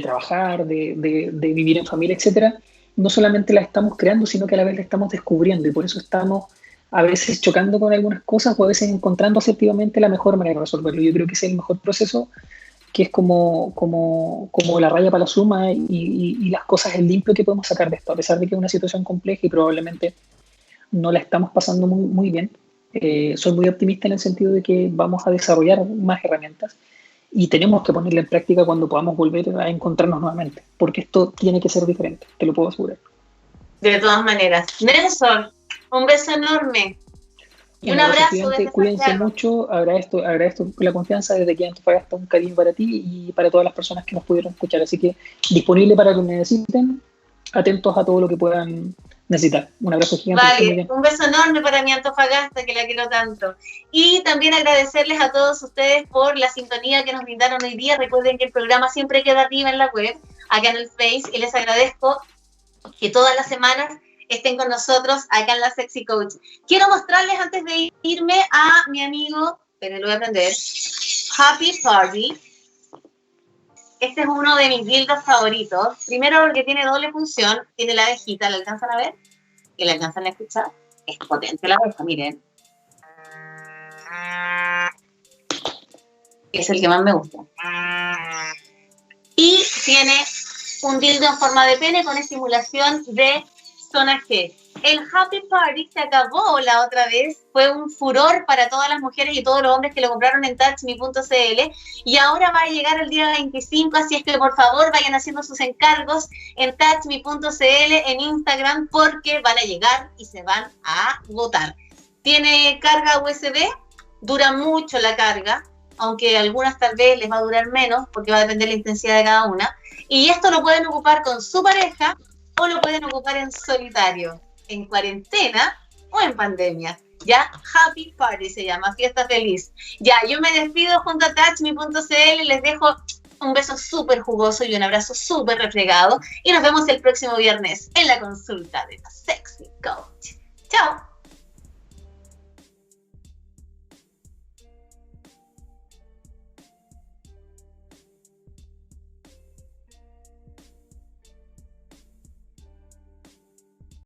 trabajar, de vivir en familia, etcétera, no solamente las estamos creando, sino que a la vez las estamos descubriendo y por eso estamos a veces chocando con algunas cosas o a veces encontrando asertivamente la mejor manera de resolverlo. Yo creo que ese es el mejor proceso, que es como la raya para la suma y las cosas en limpio que podemos sacar de esto, a pesar de que es una situación compleja y probablemente no la estamos pasando muy, muy bien. Soy muy optimista en el sentido de que vamos a desarrollar más herramientas y tenemos que ponerla en práctica cuando podamos volver a encontrarnos nuevamente, porque esto tiene que ser diferente, te lo puedo asegurar. De todas maneras. Nelson, un beso enorme. Y un abrazo. Cuídense mucho, agradezco la confianza desde aquí en Antofagasta, un cariño para ti y para todas las personas que nos pudieron escuchar, así que disponible para que me necesiten, atentos a todo lo que puedan necesitar. Un abrazo gigante. Vale, un beso enorme para mi Antofagasta, que la quiero tanto. Y también agradecerles a todos ustedes por la sintonía que nos brindaron hoy día. Recuerden que el programa siempre queda arriba en la web, acá en el Face, y les agradezco que todas las semanas estén con nosotros acá en la Sexy Coach. Quiero mostrarles antes de irme a mi amigo, pero lo voy a aprender, Happy Party. Este es uno de mis dildos favoritos. Primero porque tiene doble función, tiene la abejita, ¿la alcanzan a ver? ¿Y la alcanzan a escuchar? Es potente la abeja, miren. Es el que más me gusta. Y tiene un dildo en forma de pene con estimulación de zona G. El Happy Party se acabó la otra vez, fue un furor para todas las mujeres y todos los hombres que lo compraron en touchme.cl y ahora va a llegar el día 25, así es que por favor vayan haciendo sus encargos en touchme.cl en Instagram porque van a llegar y se van a agotar. Tiene carga USB, dura mucho la carga, aunque algunas tal vez les va a durar menos porque va a depender de la intensidad de cada una, y esto lo pueden ocupar con su pareja o lo pueden ocupar en solitario, en cuarentena o en pandemia. Ya, Happy Party se llama, fiesta feliz. Ya, yo me despido junto a touchme.cl, les dejo un beso súper jugoso y un abrazo súper refregado y nos vemos el próximo viernes en la consulta de la Sexy Coach.